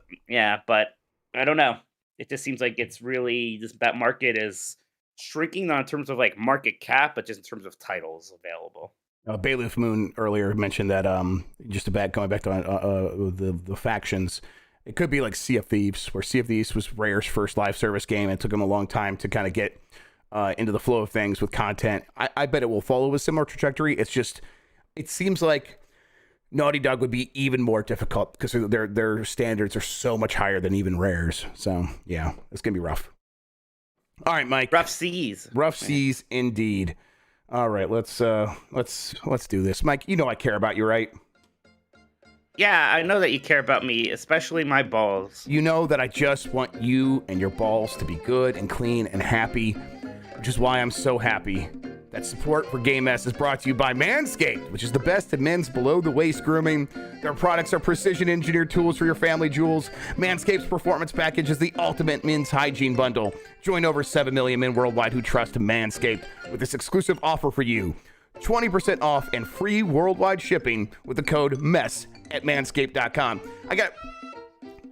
but I don't know. It just seems like it's really that market is shrinking, not in terms of like market cap, but just in terms of titles available. Bailiff Moon earlier mentioned that just going back to the factions. It could be like Sea of Thieves, where Sea of Thieves was Rare's first live service game. It took them a long time to kind of get into the flow of things with content. I bet it will follow a similar trajectory. It's just, it seems like Naughty Dog would be even more difficult because their standards are so much higher than even Rare's. So yeah, it's gonna be rough. All right, Mike. Rough seas. Rough seas indeed. All right, let's do this, Mike. I care about you, right? Yeah, I know that you care about me, especially my balls. You know that I just want you and your balls to be good and clean and happy, which is why I'm so happy that support for Game S is brought to you by Manscaped, which is the best in men's below-the-waist grooming. Their products are precision-engineered tools for your family jewels. Manscaped's Performance Package is the ultimate men's hygiene bundle. Join over 7 million men worldwide who trust Manscaped with this exclusive offer for you. 20% off and free worldwide shipping with the code MESS at manscaped.com.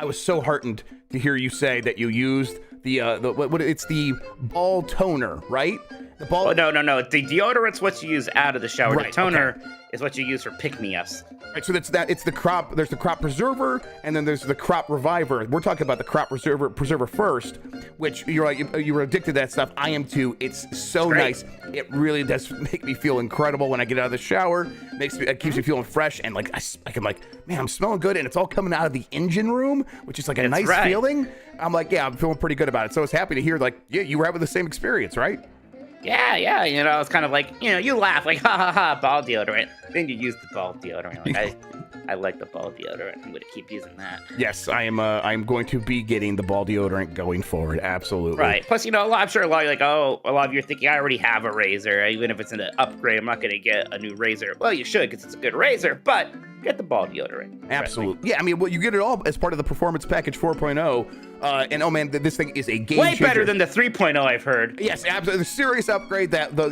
I was so heartened to hear you say that you used it's the ball toner, right? The ball. Oh, no. The deodorant's what you use out of the shower. Right, the toner is what you use for pick-me-ups. Right, so it's the crop. There's the crop preserver, and then there's the crop reviver. We're talking about the crop preserver first, which you were addicted to that stuff. I am too. It's so nice. It really does make me feel incredible when I get out of the shower. It keeps me feeling fresh, and like I can man, I'm smelling good, and it's all coming out of the engine room, which is like a nice feeling. I'm like, yeah, I'm feeling pretty good about it. So I was happy to hear you were having the same experience, right? Yeah, it's kind of like, you laugh like, ha ha ha, ball deodorant. Then you use the ball deodorant. Like, I like the ball deodorant. I'm going to keep using that. Yes, I'm going to be getting the ball deodorant going forward. Absolutely. Right. Plus, I'm sure a lot of you are thinking, I already have a razor. Even if it's an upgrade, I'm not going to get a new razor. Well, you should, because it's a good razor. But get the ball deodorant. Absolutely. Yeah, I mean, well, you get it all as part of the Performance Package 4.0. And oh man, this thing is a game Way changer. better than the 3.0 I've heard. Yes, absolutely. The serious upgrade that the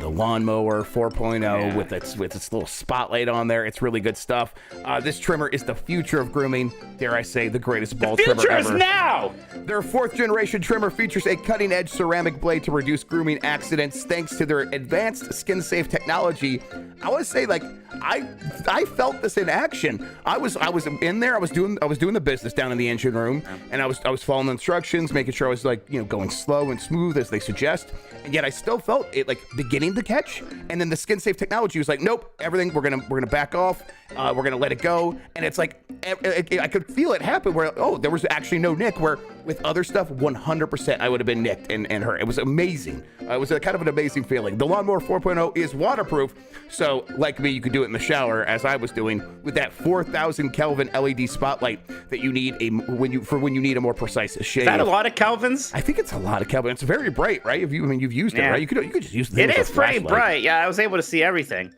lawnmower 4.0 with its little spotlight on there. It's really good stuff. This trimmer is the future of grooming. Dare I say, the greatest ball trimmer Future is ever. now. Their 4th generation trimmer features a cutting-edge ceramic blade to reduce grooming accidents thanks to their advanced skin-safe technology. I want to say, like, I felt this in action. I was in there. I was doing the business down in the engine room, and I was following the instructions, making sure I was going slow and smooth as they suggest. And yet I still felt it like beginning to catch. And then the skin-safe technology was like, nope, everything we're gonna back off. We're gonna let it go. And it's like I could feel it happen where there was actually no nick. Where with other stuff, 100% I would have been nicked and hurt. It was amazing. It was a kind of an amazing feeling. The Lawnmower 4.0 is waterproof, so like me, you could do it in the shower as I was doing with that 4,000 Kelvin LED spotlight that you need when you need a more precise shade. Is that a lot of Kelvins? I think it's a lot of Kelvin. It's very bright, right? You've used it, right? You could just use it. It is pretty bright. Yeah, I was able to see everything.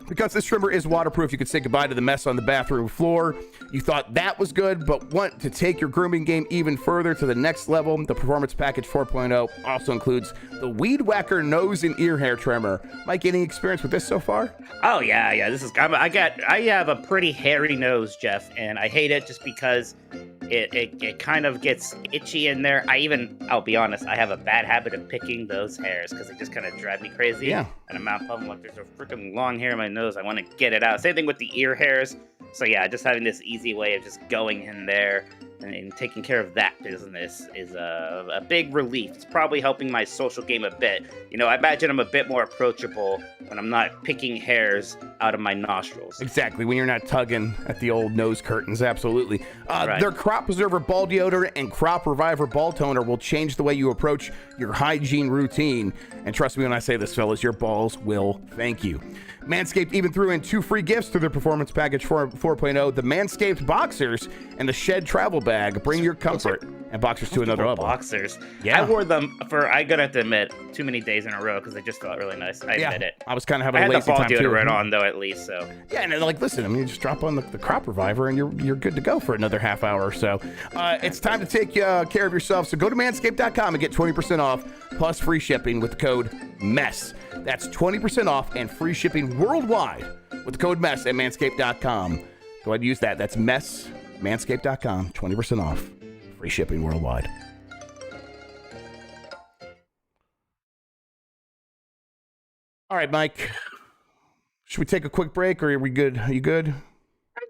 Because this trimmer is waterproof, you can say goodbye to the mess on the bathroom floor. You thought that was good, but want to take your grooming game even further to the next level. The Performance Package 4.0 also includes the Weed Whacker nose and ear hair trimmer. Mike, any experience with this so far? Oh yeah. This is I have a pretty hairy nose, Jeff, and I hate it just because it kind of gets itchy in there. I'll be honest, I have a bad habit of picking those hairs because they just kind of drive me crazy. Yeah. And I'm out pumping like there's a freaking long hair in my nose. I want to get it out. Same thing with the ear hairs. So yeah, just having this easy way of just going in there and taking care of that business is a big relief. It's probably helping my social game a bit. I imagine I'm a bit more approachable when I'm not picking hairs out of my nostrils. Exactly, when you're not tugging at the old nose curtains, absolutely. Right. Their Crop Preserver Ball Deodorant and Crop Reviver Ball Toner will change the way you approach your hygiene routine. And trust me when I say this, fellas, your balls will thank you. Manscaped even threw in 2 free gifts through their Performance Package 4.0, the Manscaped Boxers and the Shed Travel Bag. Bring your comfort and boxers to another level. Boxers. Yeah. I wore them for, I gotta have to admit, too many days in a row because they just felt really nice. I admit it. I was kind of having I a had the lazy ball time too. deodorant on though, at least, so. Yeah, and like, listen, I mean, you just drop on the Crop Reviver and you're good to go for another half hour or so. It's time to take care of yourself. So go to manscaped.com and get 20% off plus free shipping with the code MESS. That's 20% off and free shipping worldwide with the code MESS at manscaped.com. Go ahead and use that. That's MESS, manscaped.com, 20% off, free shipping worldwide. All right, Mike. Should we take a quick break or are we good? Are you good?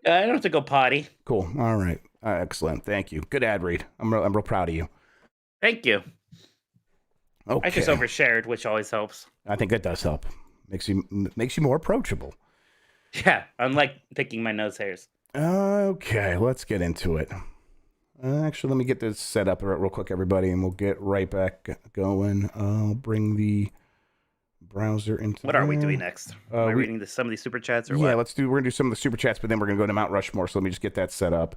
I don't have to go potty. Cool. All right. Excellent. Thank you. Good ad read. I'm real proud of you. Thank you. Okay. I just overshared, which always helps. I think that does help. Makes you more approachable. Yeah, unlike picking my nose hairs. Okay, let's get into it. Actually, let me get this set up real quick, everybody, and we'll get right back going. I'll bring the browser into. What are we doing next? Am I reading some of these super chats or what? Yeah, we're gonna do some of the super chats, but then we're gonna go to Mount Rushmore. So let me just get that set up.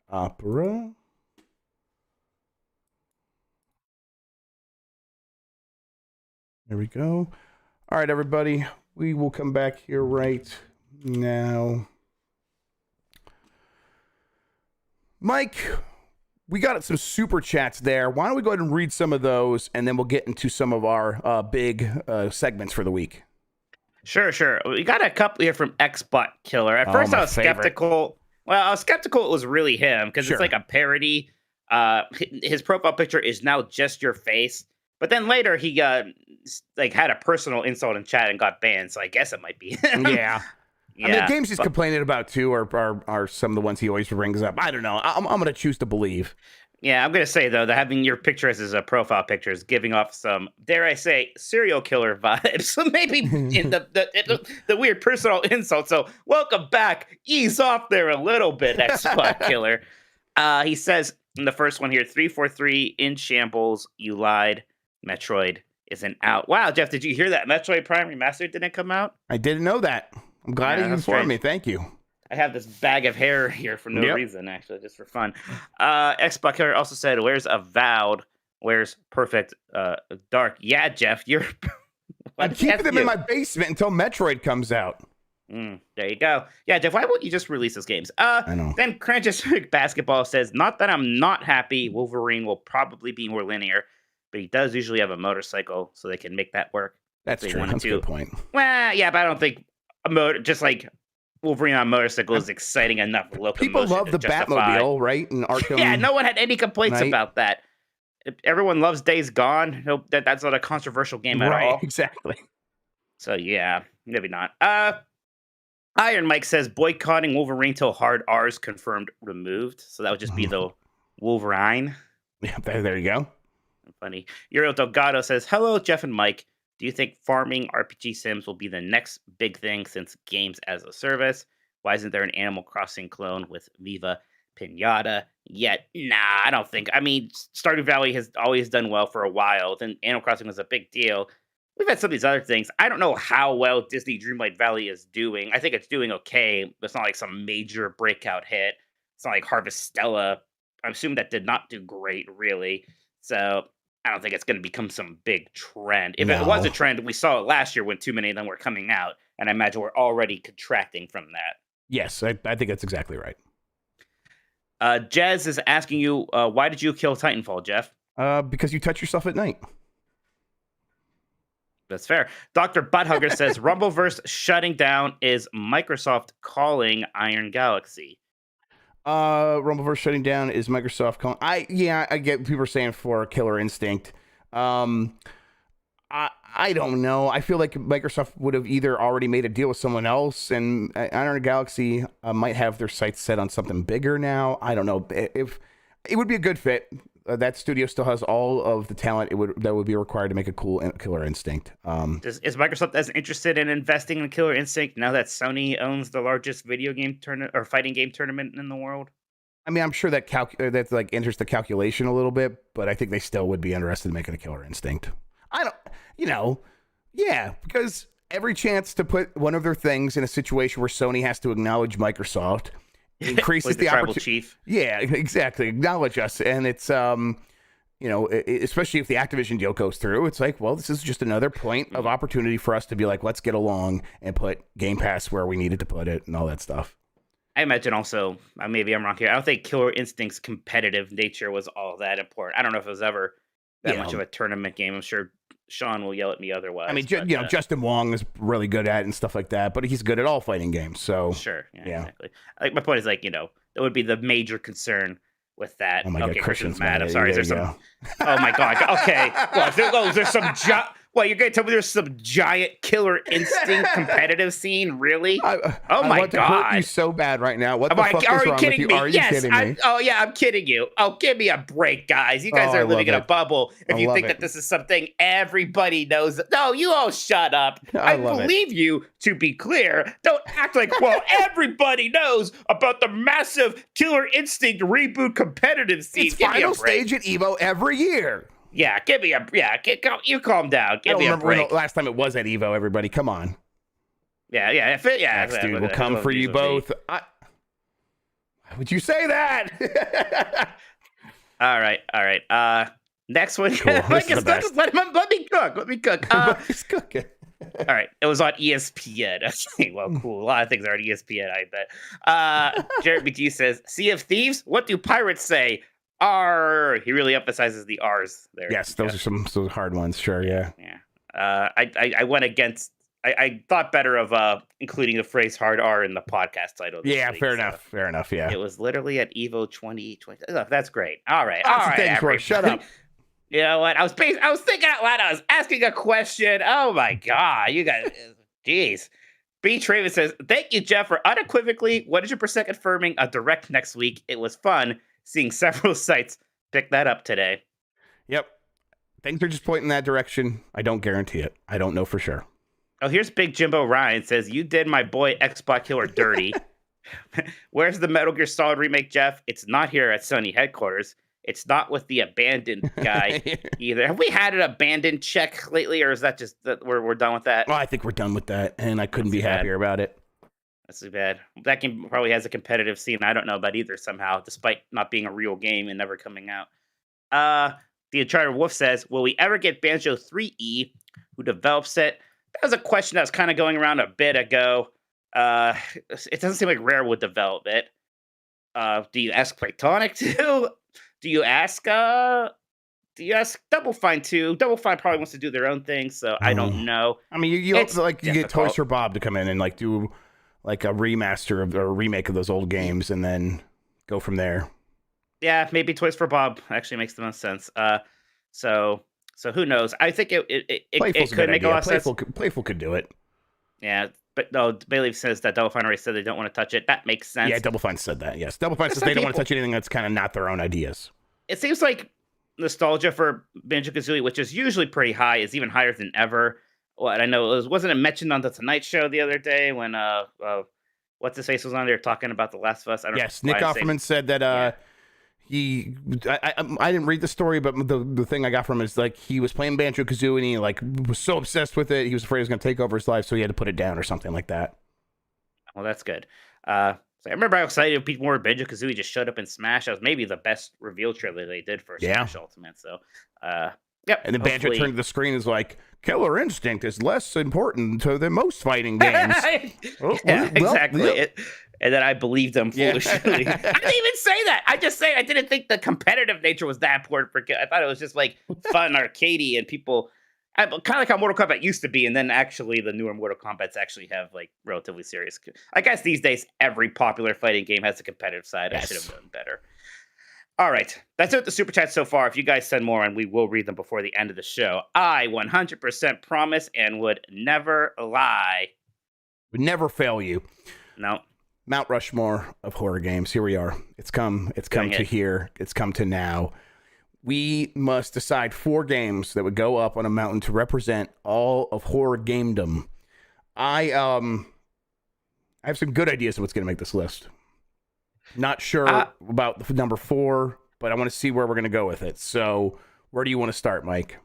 Opera. There we go. All right, everybody. We will come back here right now. Mike, we got some super chats there. Why don't we go ahead and read some of those, and then we'll get into some of our big segments for the week. Sure. We got a couple here from Xbot Killer. At first, I was skeptical. Well, I was skeptical it was really him because it's like a parody. His profile picture is now just your face. But then later he had a personal insult in chat and got banned, so I guess it might be him. Yeah. I mean, the games he's complaining about too are some of the ones he always brings up. I don't know. I'm going to choose to believe. Yeah, I'm going to say though that having your picture as a profile picture is giving off some, dare I say, serial killer vibes. So maybe in the weird personal insult. So welcome back. Ease off there a little bit, Xbox Killer. He says in the first one here, 343 in shambles. You lied. Metroid isn't out. Wow, Jeff, did you hear that Metroid Prime Remastered didn't come out? I didn't know that. I'm glad you informed me. Thank you. I have this bag of hair here for no reason, actually, just for fun. Xbox Killer also said, where's Avowed? Where's Perfect Dark? Yeah, Jeff, you're... I'm keeping them in my basement until Metroid comes out. There you go. Yeah, Jeff, why won't you just release those games? I know. Then Cranchesic Basketball says, not that I'm not happy. Wolverine will probably be more linear, but he does usually have a motorcycle, so they can make that work. That's They true. wanted That's a to. good point. Well, yeah, but I don't think a motor, just like Wolverine on a motorcycle, is exciting enough. People love the Batmobile, right? And Arkham. Yeah, no one had any complaints Knight. about that. If everyone loves Days Gone. Nope, that's not a controversial game at all. Exactly. So yeah, maybe not. Iron Mike says boycotting Wolverine till Hard R is confirmed removed. So that would just be the Wolverine. Yeah, there you go. Funny. Uriel Delgado says, hello, Jeff and Mike. Do you think farming RPG sims will be the next big thing since games as a service? Why isn't there an Animal Crossing clone with Viva Pinata yet? Nah, I don't think. I mean, Stardew Valley has always done well for a while. Then Animal Crossing was a big deal. We've had some of these other things. I don't know how well Disney Dreamlight Valley is doing. I think it's doing okay. But it's not like some major breakout hit. It's not like Harvestella. I'm assuming that did not do great, really. So I don't think it's going to become some big trend. If it was a trend, we saw it last year when too many of them were coming out. And I imagine we're already contracting from that. Yes, I think that's exactly right. Jez is asking you, why did you kill Titanfall, Jeff? Because you touch yourself at night. That's fair. Dr. Butthugger says RumbleVerse shutting down is Microsoft calling Iron Galaxy. RumbleVerse shutting down is Microsoft calling. I get people are saying for Killer Instinct. I don't know. I feel like Microsoft would have either already made a deal with someone else, and Iron Galaxy might have their sights set on something bigger now. I don't know if it would be a good fit. That studio still has all of the talent that would be required to make a cool Killer Instinct. Is Microsoft as interested in investing in Killer Instinct now that Sony owns the largest video game tournament or fighting game tournament in the world? I mean, I'm sure that that's like enters the calculation a little bit, but I think they still would be interested in making a Killer Instinct. Because every chance to put one of their things in a situation where Sony has to acknowledge Microsoft increases like the tribal chief. Yeah, exactly. Acknowledge us. And it's, especially if the Activision deal goes through, it's like, well, this is just another point of opportunity for us to be like, let's get along and put Game Pass where we needed to put it and all that stuff. I imagine also, maybe I'm wrong here, I don't think Killer Instinct's competitive nature was all that important. I don't know if it was ever that much of a tournament game. I'm sure Sean will yell at me otherwise. I mean, Justin Wong is really good at it and stuff like that, but he's good at all fighting games. So sure, yeah. Exactly. Like my point is, like, that would be the major concern with that. Oh my God, Christian's mad. I'm sorry. Is there some? Go. Oh my God. Okay. Well, there's some. You're going to tell me there's some giant Killer Instinct competitive scene? Really? I want to hurt you so bad right now. What the fuck is wrong with you? Are you kidding me? I'm kidding you. Oh, give me a break, guys. You guys are living in a bubble. If you think that this is something everybody knows. No, you all shut up. I believe you, to be clear. Don't act like, well, everybody knows about the massive Killer Instinct reboot competitive scene. It's final stage at EVO every year. Yeah, you calm down. Give me a break. I don't remember when the last time it was at EVO, everybody. Come on. Yeah. Next dude will come for you both. Why would you say that? All right. Next one. Cool. Let me cook. He's cooking. All right. It was on ESPN. Okay, well, cool. A lot of things are on ESPN, I bet. Jared McGee says, Sea of Thieves? What do pirates say? R. He really emphasizes the R's there. Yes, those are some hard ones. Sure, yeah. I went against. I thought better of including the phrase "hard R" in the podcast title. Yeah, fair enough. Yeah, it was literally at Evo 2020. Oh, that's great. All right. Shut up. You know what? I was thinking out loud. I was asking a question. Oh my God, you guys, jeez. B. Travis says, "Thank you, Jeff, for unequivocally 100% confirming a direct next week. It was fun seeing several sites pick that up today." Yep. Things are just pointing that direction. I don't guarantee it. I don't know for sure. Oh, here's Big Jimbo Ryan says, "You did my boy Xbox Killer dirty." Where's the Metal Gear Solid remake, Jeff? It's not here at Sony headquarters. It's not with the abandoned guy either. Have we had an abandoned check lately, or is that just that we're done with that? Well, I think we're done with that, and I couldn't be happier about it. That's too bad. That game probably has a competitive scene I don't know about either somehow, despite not being a real game and never coming out. The Uncharted Wolf says, will we ever get Banjo 3E? Who develops it? That was a question that was kind of going around a bit ago. It doesn't seem like Rare would develop it. Do you ask Playtonic to? Do you ask Double Fine too? Double Fine probably wants to do their own thing, so I don't know. I mean, you It's also, you get difficult. Toys for Bob to come in and do a remaster or a remake of those old games, and then go from there. Yeah, maybe Toys for Bob actually makes the most sense. So who knows? I think it could make a lot of sense. Playful could do it. Yeah, but no, Bailey says that Double Fine already said they don't want to touch it. That makes sense. Yeah, Double Fine said that. Yes, Double Fine says they don't want to touch anything that's kind of not their own ideas. It seems like nostalgia for Banjo-Kazooie, which is usually pretty high, is even higher than ever. What I know wasn't it mentioned on the Tonight Show the other day when what's his face was on there talking about The Last of Us? I don't Yes, know Nick Offerman said that I didn't read the story, but the thing I got from him is he was playing Banjo-Kazooie and he was so obsessed with it, he was afraid it was going to take over his life, so he had to put it down or something like that. Well, that's good. So I remember how excited people were. Banjo-Kazooie just showed up in Smash. That was maybe the best reveal trailer they did for Smash Ultimate. So, yep. And then Banjo turned to the screen and is like, Killer Instinct is less important than most fighting games. Exactly. Yep. And then I believed them foolishly. I didn't even say that. I just say I didn't think the competitive nature was that important for kids. I thought it was just fun, arcadey, and people. Kind of like how Mortal Kombat used to be, and then actually the newer Mortal Kombats actually have relatively serious. I guess these days every popular fighting game has a competitive side. Yes. I should have done better. All right, that's it with the super chat so far. If you guys send more, and we will read them before the end of the show. I 100% promise and would never lie. Would never fail you. No. Mount Rushmore of horror games. Here we are. It's come to here. It's come to now. We must decide 4 games that would go up on a mountain to represent all of horror gamedom. I have some good ideas of what's going to make this list. Not sure about the number 4, but I want to see where we're going to go with it. So, where do you want to start, Mike?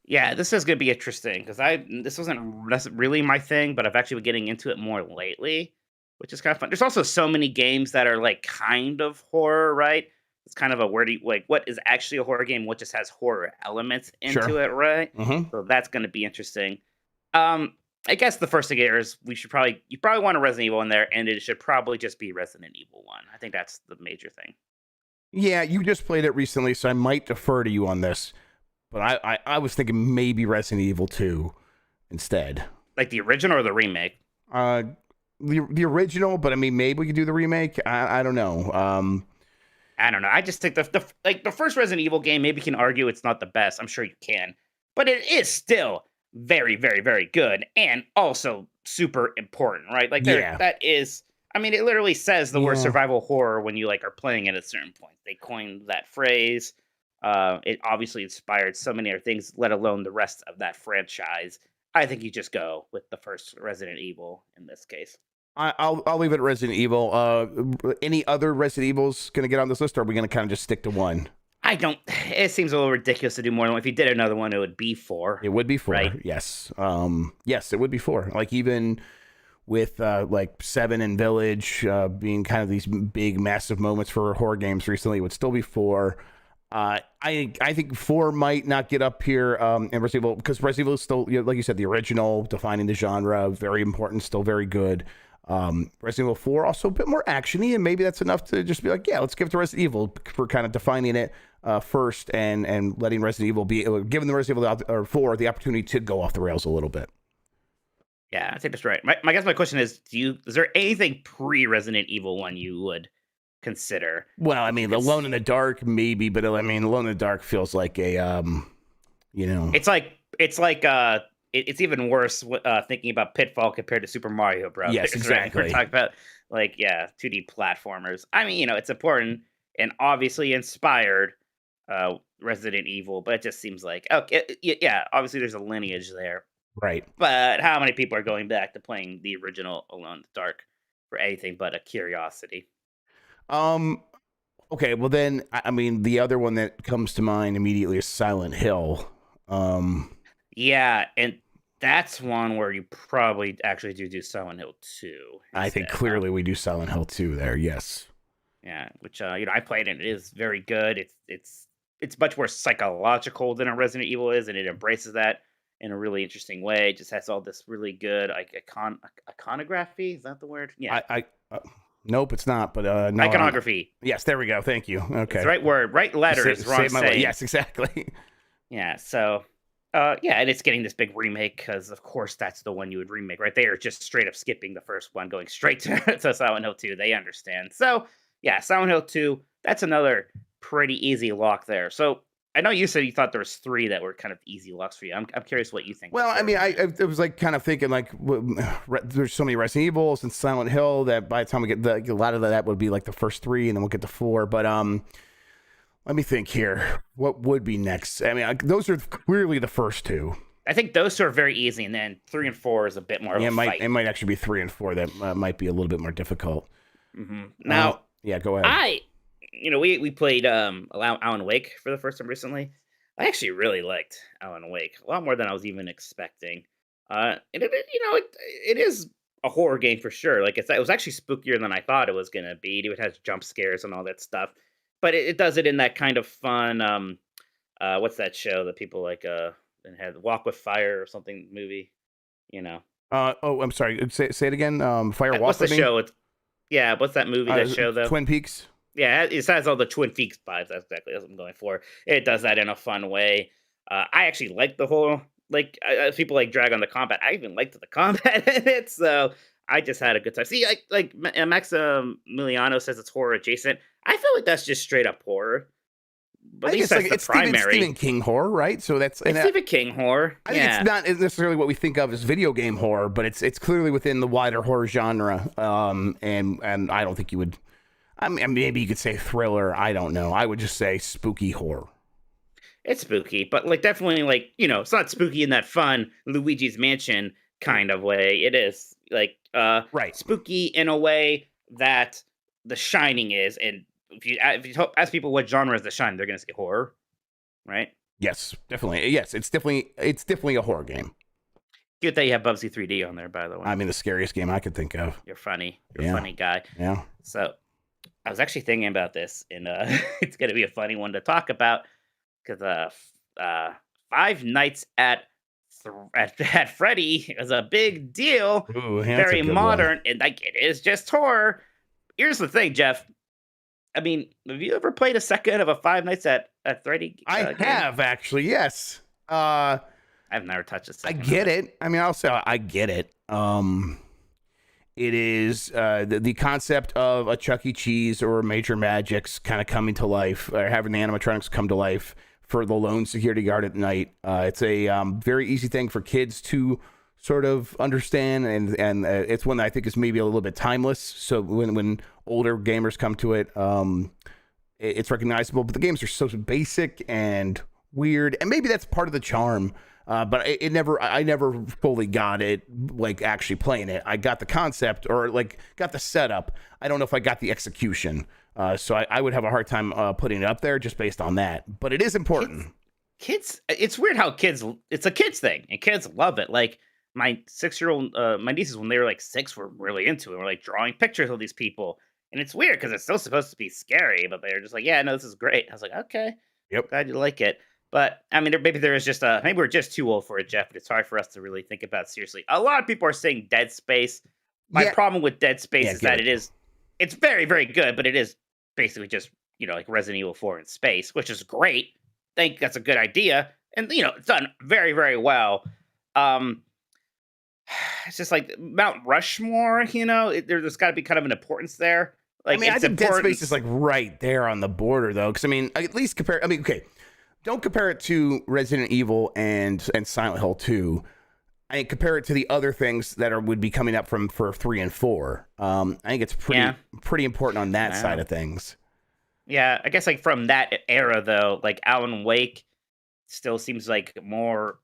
Yeah, this is going to be interesting because this wasn't really my thing, but I've actually been getting into it more lately, which is kind of fun. There's also so many games that are kind of horror, right? It's kind of a wordy, what is actually a horror game, what just has horror elements into it, right? Mm-hmm. So that's going to be interesting. I guess the first thing here is you probably want a Resident Evil in there, and it should probably just be Resident Evil 1. I think that's the major thing. Yeah, you just played it recently, so I might defer to you on this. But I was thinking maybe Resident Evil 2 instead. Like the original or the remake? The original, but I mean, maybe we could do the remake. I don't know. I don't know. I just think the first Resident Evil game, maybe you can argue it's not the best. I'm sure you can. But it is still very, very, very good and also super important, right? That is, I mean, it literally says the word survival horror when you are playing it at a certain point. They coined that phrase. It obviously inspired so many other things, let alone the rest of that franchise. I think you just go with the first Resident Evil in this case. I'll leave it at Resident Evil. Any other Resident Evils going to get on this list, or are we going to kind of just stick to one? It seems a little ridiculous to do more than one. If you did another one, it would be 4. It would be 4, right? Yes. Yes, it would be 4. Even with 7 and Village being kind of these big, massive moments for horror games recently, it would still be 4. I think 4 might not get up here in Resident Evil, because Resident Evil is still, like you said, the original, defining the genre, very important, still very good. Resident Evil 4 also a bit more actiony, and maybe that's enough to just be let's give it to Resident Evil for kind of defining it first and letting Resident Evil be giving the Resident Evil 4 the opportunity to go off the rails a little bit. Yeah, I think that's right. I guess my question is, is there anything pre-Resident Evil 1 you would consider? Well, I mean, Alone in the Dark maybe, but I mean, Alone in the Dark feels like a it's even worse thinking about Pitfall compared to Super Mario Bros. Yes, exactly. We're talking about 2D platformers. I mean, it's important and obviously inspired Resident Evil, but it just seems obviously there's a lineage there, right? But how many people are going back to playing the original Alone in the Dark for anything but a curiosity? Okay, well then, I mean, the other one that comes to mind immediately is Silent Hill. Yeah, and that's one where you probably actually do Silent Hill 2. Instead. I think clearly we do Silent Hill 2 there, yes. Yeah, which I played and it is very good. It's much more psychological than a Resident Evil is, and it embraces that. in a really interesting way. It just has all this really good iconography. Is that the word? Yeah. Nope, it's not. But no, iconography. Yes, there we go. Thank you. Okay, it's the right word, right letters. Wrong saying. Yes, exactly. Yeah. So, and it's getting this big remake because, of course, that's the one you would remake, right? They are just straight up skipping the first one, going straight to Silent Hill 2. They understand. So, yeah, Silent Hill 2. That's another pretty easy lock there. So, I know you said you thought there was 3 that were kind of easy locks for you. I'm curious what you think. Well, I mean, I was like kind of thinking like there's so many Resident Evils and Silent Hill that by the time we get a lot of that would be like the first 3, and then we'll get to 4. But let me think here. What would be next? I mean, those are clearly the first 2. I think those 2 are very easy, and then 3 and 4 is a bit more of a fight. It might actually be 3 and 4 that might be a little bit more difficult. Mm-hmm. Now, yeah, go ahead. We played Alan Wake for the first time recently. I actually really liked Alan Wake a lot more than I was even expecting. It is a horror game for sure. Like it was actually spookier than I thought it was gonna be. It has jump scares and all that stuff, but it does it in that kind of fun. What's that show that people like? And had Walk with Fire or something movie. I'm sorry. Say it again. Fire Walk. What's the show? What's that movie? That show though. Twin Peaks. Yeah, it has all the Twin Peaks vibes. That's exactly what I'm going for. It does that in a fun way. I actually like the whole people like drag on the combat. I even liked the combat in it, so I just had a good time. See, like Maximiliano says it's horror adjacent. I feel like that's just straight up horror. But at least that's the primary. Stephen King horror, right? So it's Stephen King horror. I think it's not necessarily what we think of as video game horror, but it's clearly within the wider horror genre. And I don't think you would. I mean, maybe you could say thriller. I don't know. I would just say spooky horror. It's spooky, but definitely it's not spooky in that fun Luigi's Mansion kind of way. It is right spooky in a way that The Shining is. And if you ask people what genre is The Shining, they're gonna say horror, right? Yes, definitely. Yes, it's definitely a horror game. Good that you have Bubsy 3D on there, by the way. I mean, the scariest game I could think of. You're funny. You're a funny guy. Yeah. So I was actually thinking about this, and it's going to be a funny one to talk about because Five Nights at Freddy is a big deal. Ooh, very modern, and it is just horror. Here's the thing, Jeff. I mean, have you ever played a second of a Five Nights at Freddy? I have actually, yes. I've never touched a second. I get it. I mean, I'll say I get it. It is the concept of a Chuck E. Cheese or Major Magic's kind of coming to life, or having the animatronics come to life for the lone security guard at night. It's a very easy thing for kids to sort of understand, and it's one that I think is maybe a little bit timeless. So when older gamers come to it, it's recognizable. But the games are so basic and weird, and maybe that's part of the charm. But I never fully got it, actually playing it. I got the concept or got the setup. I don't know if I got the execution. So I would have a hard time putting it up there just based on that. But it is important. Kids, it's weird how it's a kids thing, and kids love it. Like my 6-year-old, my nieces, when they were 6, were really into it. We're drawing pictures of these people. And it's weird because it's still supposed to be scary, but they're just yeah, no, this is great. I was like, okay, yep, glad you like it. But I mean, maybe there is just maybe we're just too old for it, Jeff. But it's hard for us to really think about it seriously. A lot of people are saying Dead Space. My problem with Dead Space is that it's very, very good, but it is basically just like Resident Evil 4 in space, which is great. I think that's a good idea, and it's done very, very well. It's just like Mount Rushmore. There's got to be kind of an importance there. I think Dead Space is right there on the border, though, because at least compare. Okay. Don't compare it to Resident Evil and Silent Hill 2. I compare it to the other things that would be coming up for 3 and 4. I think it's pretty important on that side of things. Yeah, I guess from that era though, Alan Wake still seems more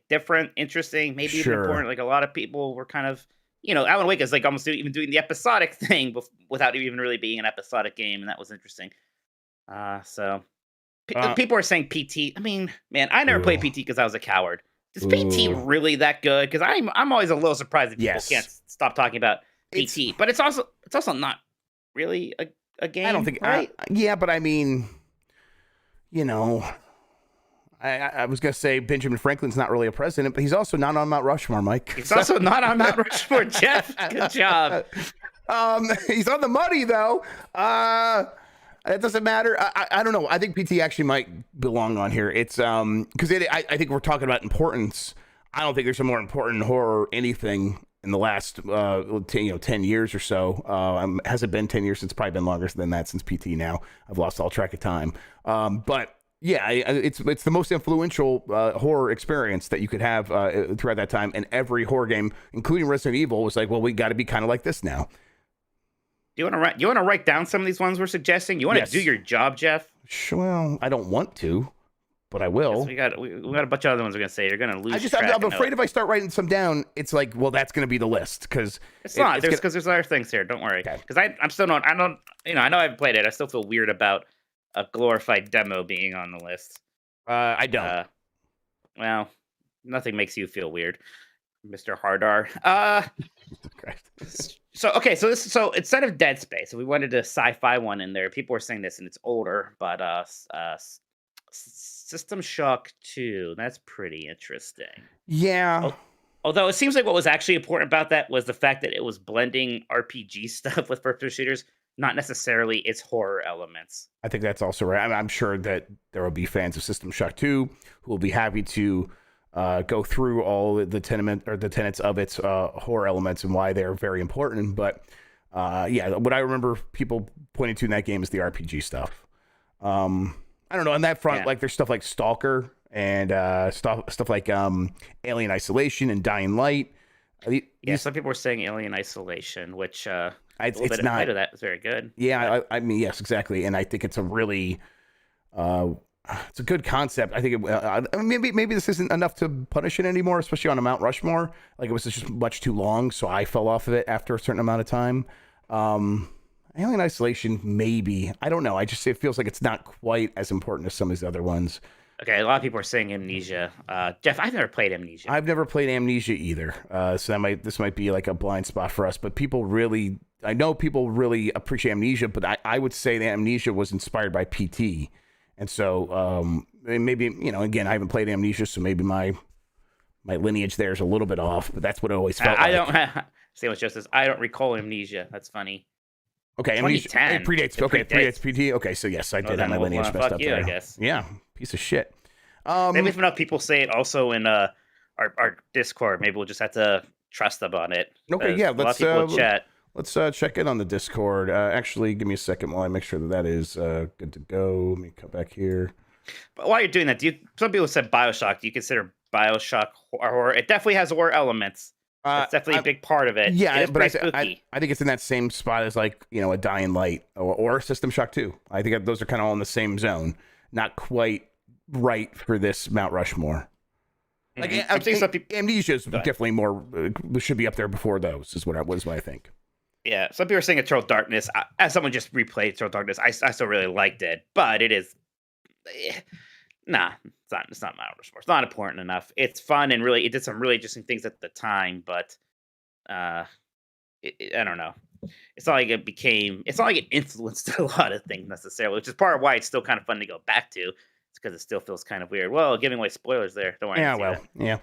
different, interesting, maybe even important. A lot of people were kind of Alan Wake is almost even doing the episodic thing without even really being an episodic game, and that was interesting. So. People are saying PT. I mean, man, I never played PT because I was a coward. Is PT really that good? Because I'm always a little surprised that people can't stop talking about PT. But it's also not really a game. I don't think. Right? But I mean, I was gonna say Benjamin Franklin's not really a president, but he's also not on Mount Rushmore, Mike. He's also not on Mount Rushmore, Jeff. Good job. He's on the money though. It doesn't matter. I don't know. I think PT actually might belong on here. It's because I think we're talking about importance. I don't think there's a more important horror anything in the last 10 years or so. Has it been 10 years? It's probably been longer than that since PT now. I've lost all track of time. But yeah, it's the most influential horror experience that you could have throughout that time. And every horror game, including Resident Evil, was like, well, we got to be kind of like this now. Do you want to write down some of these ones we're suggesting? You want to do your job, Jeff? Well, I don't want to, but I will. We got a bunch of other ones we're gonna say. You're gonna lose. I'm afraid if I start writing some down, it's like, well, that's gonna be the list because it's not. There's other things here. Don't worry. Because I'm still not. I don't. I know I haven't played it. I still feel weird about a glorified demo being on the list. I don't. Well, nothing makes you feel weird, Mr. Hard R. So instead of Dead Space, if we wanted a sci-fi one in there, people were saying this and it's older, but System Shock 2, that's pretty interesting. Yeah. Although it seems like what was actually important about that was the fact that it was blending RPG stuff with first-person shooters, not necessarily its horror elements. I think that's also right. I'm sure that there will be fans of System Shock 2 who will be happy to go through all the tenets of its horror elements and why they're very important. But what I remember people pointing to in that game is the RPG stuff. I don't know. On that front, like there's stuff like Stalker and stuff like Alien Isolation and Dying Light. Some people were saying Alien Isolation, which it's not of that is very good. Yeah, I mean, yes, exactly. And I think it's a really it's a good concept. I think maybe this isn't enough to punish it anymore, especially on a Mount Rushmore. Like it was just much too long, so I fell off of it after a certain amount of time. Alien Isolation, maybe. I don't know. It feels like it's not quite as important as some of these other ones. Okay, a lot of people are saying Amnesia. Jeff, I've never played Amnesia. I've never played Amnesia either. So this might be like a blind spot for us. But I know people really appreciate Amnesia, but I would say that Amnesia was inspired by PT. And so maybe, again, I haven't played Amnesia, so maybe my lineage there is a little bit off, but that's what it always felt like. I don't say what Joe says. I don't recall Amnesia. That's funny. Okay, Amnesia predates PT. Okay, so yes, I did have my lineage messed up there. I guess. Yeah, piece of shit. Maybe if enough people say it also in our Discord, maybe we'll just have to trust them on it. Okay, yeah, let's chat. Let's check in on the Discord. Actually, give me a second while I make sure that is good to go. Let me come back here. But while you're doing that, some people said BioShock. Do you consider BioShock horror? It definitely has horror elements. It's definitely a big part of it. Yeah, but I think it's in that same spot as like, a Dying Light or System Shock 2. I think those are kind of all in the same zone. Not quite right for this Mount Rushmore. Like Amnesia is definitely more should be up there before those. Is what I think. Yeah, some people are saying Eternal Darkness. As someone just replayed Eternal Darkness, I still really liked it, but it is. It's not Mount Rushmore. It's not important enough. It's fun and it did some really interesting things at the time, but I don't know. It's not like it influenced a lot of things necessarily, which is part of why it's still kind of fun to go back to. It's because it still feels kind of weird. Well, giving away spoilers there. Don't worry. Yeah.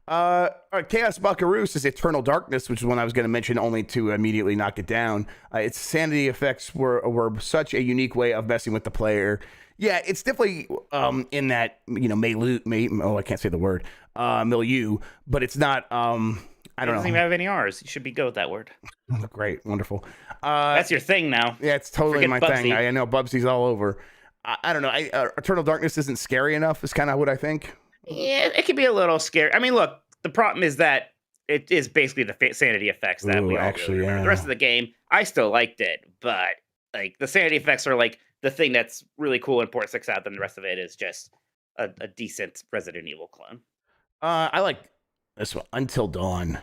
All right, Chaos Buckaroo says Eternal Darkness, which is one I was going to mention only to immediately knock it down. Its sanity effects were such a unique way of messing with the player. Yeah, it's definitely in that I can't say the word milieu, but it's not. I don't know. It doesn't even have any R's. You should be good with that word. Great, wonderful. That's your thing now. Yeah, it's totally my thing. I know Bubsy's all over. I don't know. Eternal Darkness isn't scary enough. Is kind of what I think. Yeah, it can be a little scary. I mean, look, the problem is that it is basically the sanity effects that we all actually really remember. The rest of the game, I still liked it, but like the sanity effects are like the thing that's really cool and important sticks out. Then the rest of it is just a decent Resident Evil clone. I like this one, Until Dawn.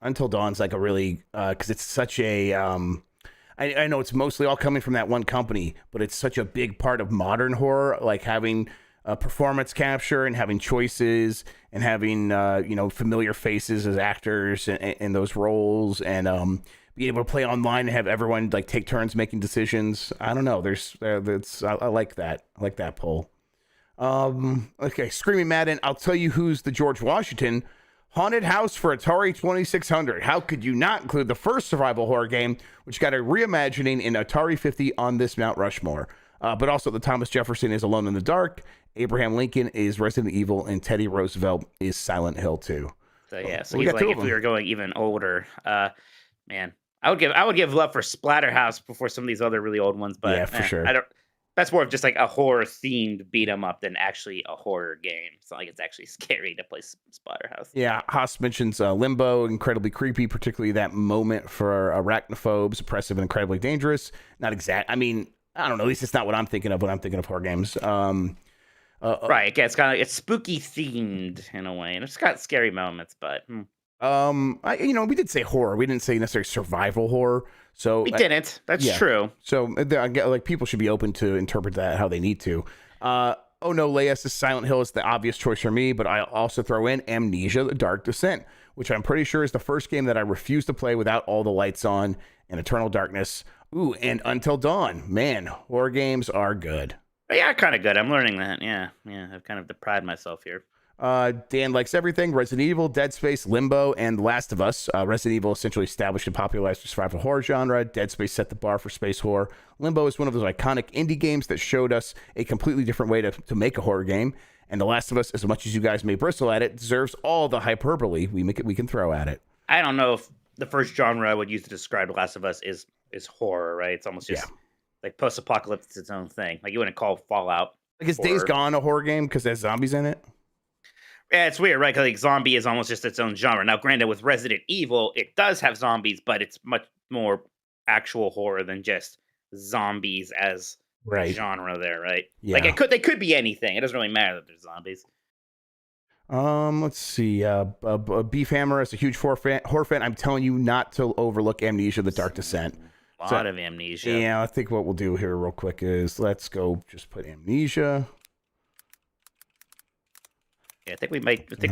Until Dawn's like a really because it's such a I know it's mostly all coming from that one company, but it's such a big part of modern horror, like having performance capture and having choices and having familiar faces as actors in those roles and being able to play online and have everyone like take turns making decisions. I don't know. I like that. I like that poll. Okay, Screaming Madden. I'll tell you who's the George Washington. Haunted House for Atari 2600. How could you not include the first survival horror game, which got a reimagining in Atari 50 on this Mount Rushmore? But also the Thomas Jefferson is Alone in the Dark, Abraham Lincoln is Resident Evil, and Teddy Roosevelt is Silent Hill 2. So yeah, so we he's got two like, of if we them. were going even older, man, I would give love for Splatterhouse before some of these other really old ones. But Yeah, for sure. I don't. That's more of just like a horror themed beat 'em up than actually a horror game. It's not like it's actually scary to play Splatterhouse. Yeah, Haas mentions Limbo, incredibly creepy, particularly that moment for arachnophobes, oppressive and incredibly dangerous. Not exact. I mean, I don't know. At least it's not what I'm thinking of when I'm thinking of horror games. Right. Yeah, it's spooky themed in a way, and it's got scary moments, but we did say horror. We didn't say necessarily survival horror. So we didn't. That's yeah. true. So I get, like, people should be open to interpret that how they need to. Oh no, Leia's Silent Hill is the obvious choice for me, but I also throw in Amnesia: The Dark Descent, which I'm pretty sure is the first game that I refuse to play without all the lights on, and Eternal Darkness. Ooh, and Until Dawn. Man, horror games are good. Yeah, kind of good. I'm learning that. Yeah. I've kind of deprived myself here. Dan likes everything: Resident Evil, Dead Space, Limbo, and Last of Us. Resident Evil essentially established and popularized the survival horror genre. Dead Space set the bar for space horror. Limbo is one of those iconic indie games that showed us a completely different way to make a horror game. And The Last of Us, as much as you guys may bristle at it, deserves all the hyperbole we can throw at it. I don't know if the first genre I would use to describe The Last of Us is horror, right? It's almost just like post-apocalyptic, it's its own thing. Like you wouldn't call Fallout. Like, is Days Gone a horror game because there's zombies in it? Yeah, it's weird, right? 'Cause like zombie is almost just its own genre. Now, granted, with Resident Evil, it does have zombies, but it's much more actual horror than just zombies as genre there, right? Yeah. Like they could be anything. It doesn't really matter that they're zombies. Let's see. Beef Hammer is a huge horror fan. I'm telling you not to overlook Amnesia: The Dark Descent. A lot of Amnesia. Yeah, I think what we'll do here real quick is let's go just put Amnesia. Yeah, I think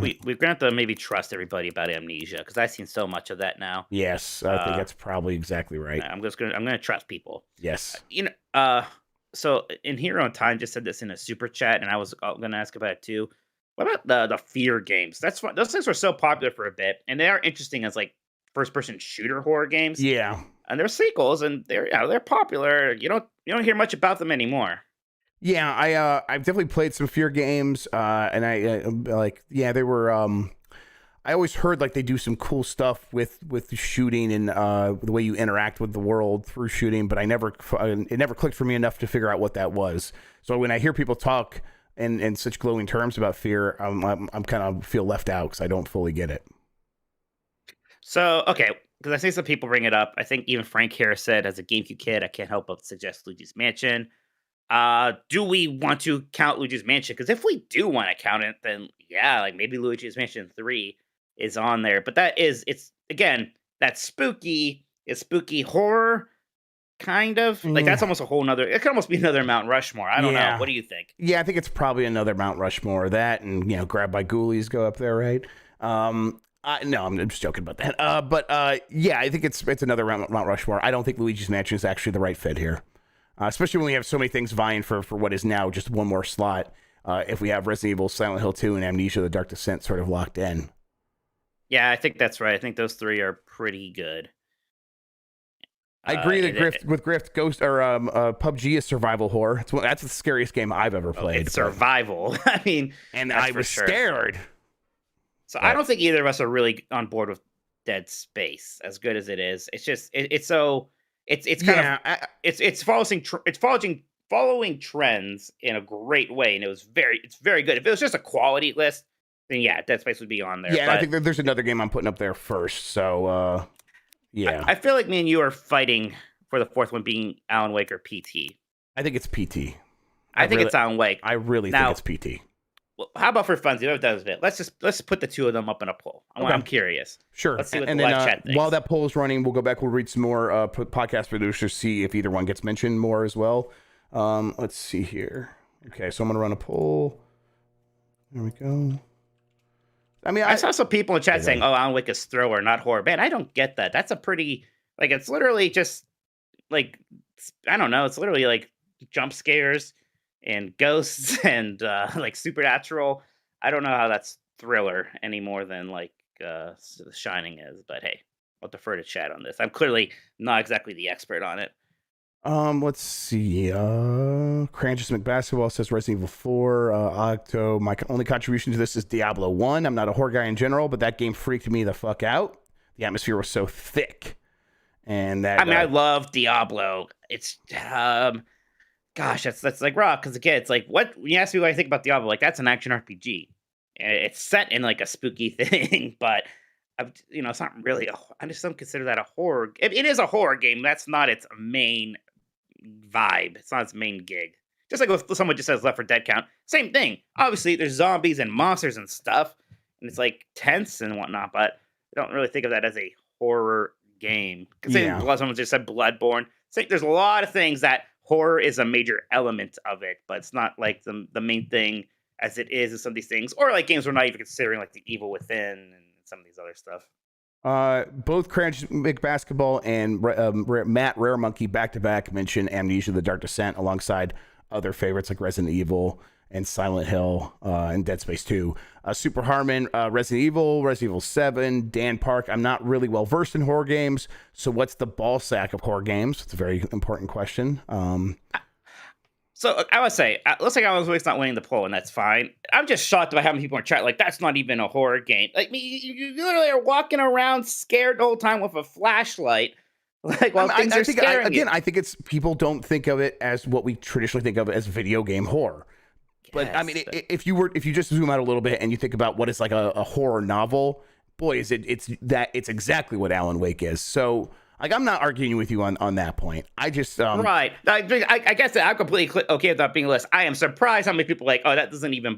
we we're gonna have to maybe trust everybody about Amnesia because I've seen so much of that now. Yes, I think that's probably exactly right. I'm gonna trust people. Yes. So in Hero in Time just said this in a super chat, and I was gonna ask about it too. What about the fear games? That's what those things were so popular for a bit, and they are interesting as like first person shooter horror games. Yeah. And they're sequels, and they're popular. You don't hear much about them anymore. Yeah, I've definitely played some fear games, and they were. I always heard like they do some cool stuff with shooting and the way you interact with the world through shooting, but it never clicked for me enough to figure out what that was. So when I hear people talk in such glowing terms about fear, I'm kind of feel left out because I don't fully get it. So okay. Because I think some people bring it up. I think even Frank Harris said, as a GameCube kid, I can't help but suggest Luigi's Mansion. Do we want to count Luigi's Mansion? Because if we do want to count it, then yeah, like maybe Luigi's Mansion 3 is on there. But it's again, that's spooky. It's spooky horror, kind of. Like that's almost a whole nother. It could almost be another Mount Rushmore. I don't know. What do you think? Yeah, I think it's probably another Mount Rushmore. That and Grabbed by Ghoulies go up there, right? No, I'm just joking about that. But yeah, I think it's another Mount Rushmore. I don't think Luigi's Mansion is actually the right fit here, especially when we have so many things vying for what is now just one more slot. If we have Resident Evil, Silent Hill 2, and Amnesia: The Dark Descent sort of locked in. Yeah, I think that's right. I think those three are pretty good. I agree that Grift Ghost or PUBG is survival horror. That's the scariest game I've ever played. It's survival. I mean, and I was scared. So I don't think either of us are really on board with Dead Space, as good as it is. It's just it's following trends in a great way, and it's very good. If it was just a quality list, then yeah, Dead Space would be on there. Yeah, I think there's another game I'm putting up there first. So yeah, I feel like me and you are fighting for the fourth one being Alan Wake or PT. I think it's PT. I think it's Alan Wake. I really think it's PT. Well, how about for funsies? What does it? Let's put the two of them up in a poll. I'm curious. Sure. Let's see what the live chat thinks. While that poll is running, we'll go back. We'll read some more podcast producers, see if either one gets mentioned more as well. Let's see here. Okay, so I'm gonna run a poll. There we go. I mean, I saw some people in chat saying, "Oh, Alan Wake is thrower, not horror." Man, I don't get that. That's a pretty it's literally just like I don't know. It's literally like jump scares and ghosts and like supernatural. I don't know how that's thriller any more than like The Shining is, but hey, I'll defer to chat on this. I'm clearly not exactly the expert on it. Let's see. Cranchus McBasketball says Resident Evil 4. Octo, my only contribution to this is Diablo 1. I'm not a horror guy in general, but that game freaked me the fuck out. The atmosphere was so thick. And that I love Diablo. It's gosh, that's like rock, because again, it's like when you ask me what I think about Diablo, like that's an action RPG. And it's set in like a spooky thing, but it's not really I just don't consider that a horror. It is a horror game. That's not its main vibe. It's not its main gig. Just like if someone just says Left 4 Dead count, same thing. Obviously, there's zombies and monsters and stuff, and it's like tense and whatnot. But I don't really think of that as a horror game. Because someone just said Bloodborne. There's a lot of things that horror is a major element of it, but it's not like the main thing as it is in some of these things, or like games we're not even considering, like The Evil Within and some of these other stuff. Both Cranch McBasketball and Matt Rare Monkey back-to-back mention Amnesia: The Dark Descent alongside other favorites like Resident Evil and Silent Hill and Dead Space 2. Super Harmon, Resident Evil 7, Dan Park. I'm not really well-versed in horror games, so what's the ball sack of horror games? It's a very important question. So I would say, looks like I was always not winning the poll, and that's fine. I'm just shocked by how many people in chat like that's not even a horror game. Like you literally are walking around scared the whole time with a flashlight. Like while things are scaring you. I think it's people don't think of it as what we traditionally think of as video game horror. But I mean, if you just zoom out a little bit and you think about what is like a horror novel, boy, it's exactly what Alan Wake is. So. Like, I'm not arguing with you on that point. I just right. I guess that I'm completely okay with that being a list. I am surprised how many people are like, oh, that doesn't even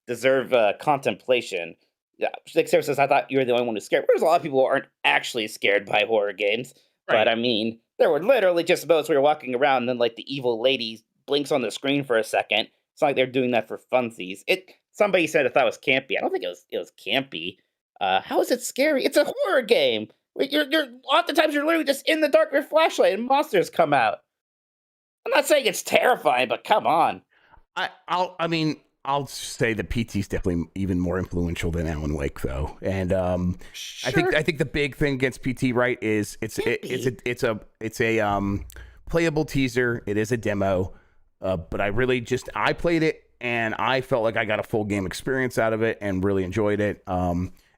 deserve contemplation. Yeah, like Sarah says, I thought you were the only one who's scared. There's a lot of people who aren't actually scared by horror games, right. But I mean, there were literally just moments we were walking around, and then like the evil lady blinks on the screen for a second. It's not like they're doing that for funsies. Somebody said I thought it was campy. I don't think it was campy. How is it scary? It's a horror game. You're oftentimes you're literally just in the dark with your flashlight and monsters come out. I'm not saying it's terrifying, but come on. I'll say the PT's definitely even more influential than Alan Wake, though. And sure. I think the big thing against PT, right, is it's a playable teaser. It is a demo, but I played it and I felt like I got a full game experience out of it and really enjoyed it.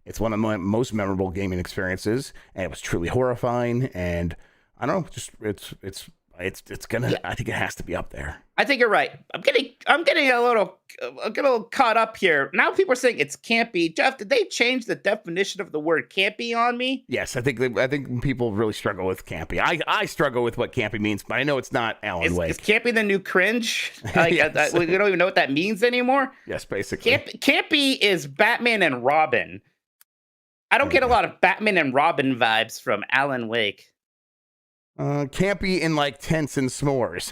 It's one of my most memorable gaming experiences, and it was truly horrifying. And I don't know, just it's gonna. Yeah. I think it has to be up there. I think you're right. I'm getting a little caught up here. Now people are saying it's campy. Jeff, did they change the definition of the word campy on me? Yes, I think people really struggle with campy. I struggle with what campy means, but I know it's not Alan Wake. Is campy the new cringe? Yes. We don't even know what that means anymore. Yes, basically. Campy is Batman and Robin. I don't get a lot of Batman and Robin vibes from Alan Wake. Campy in like tents and s'mores.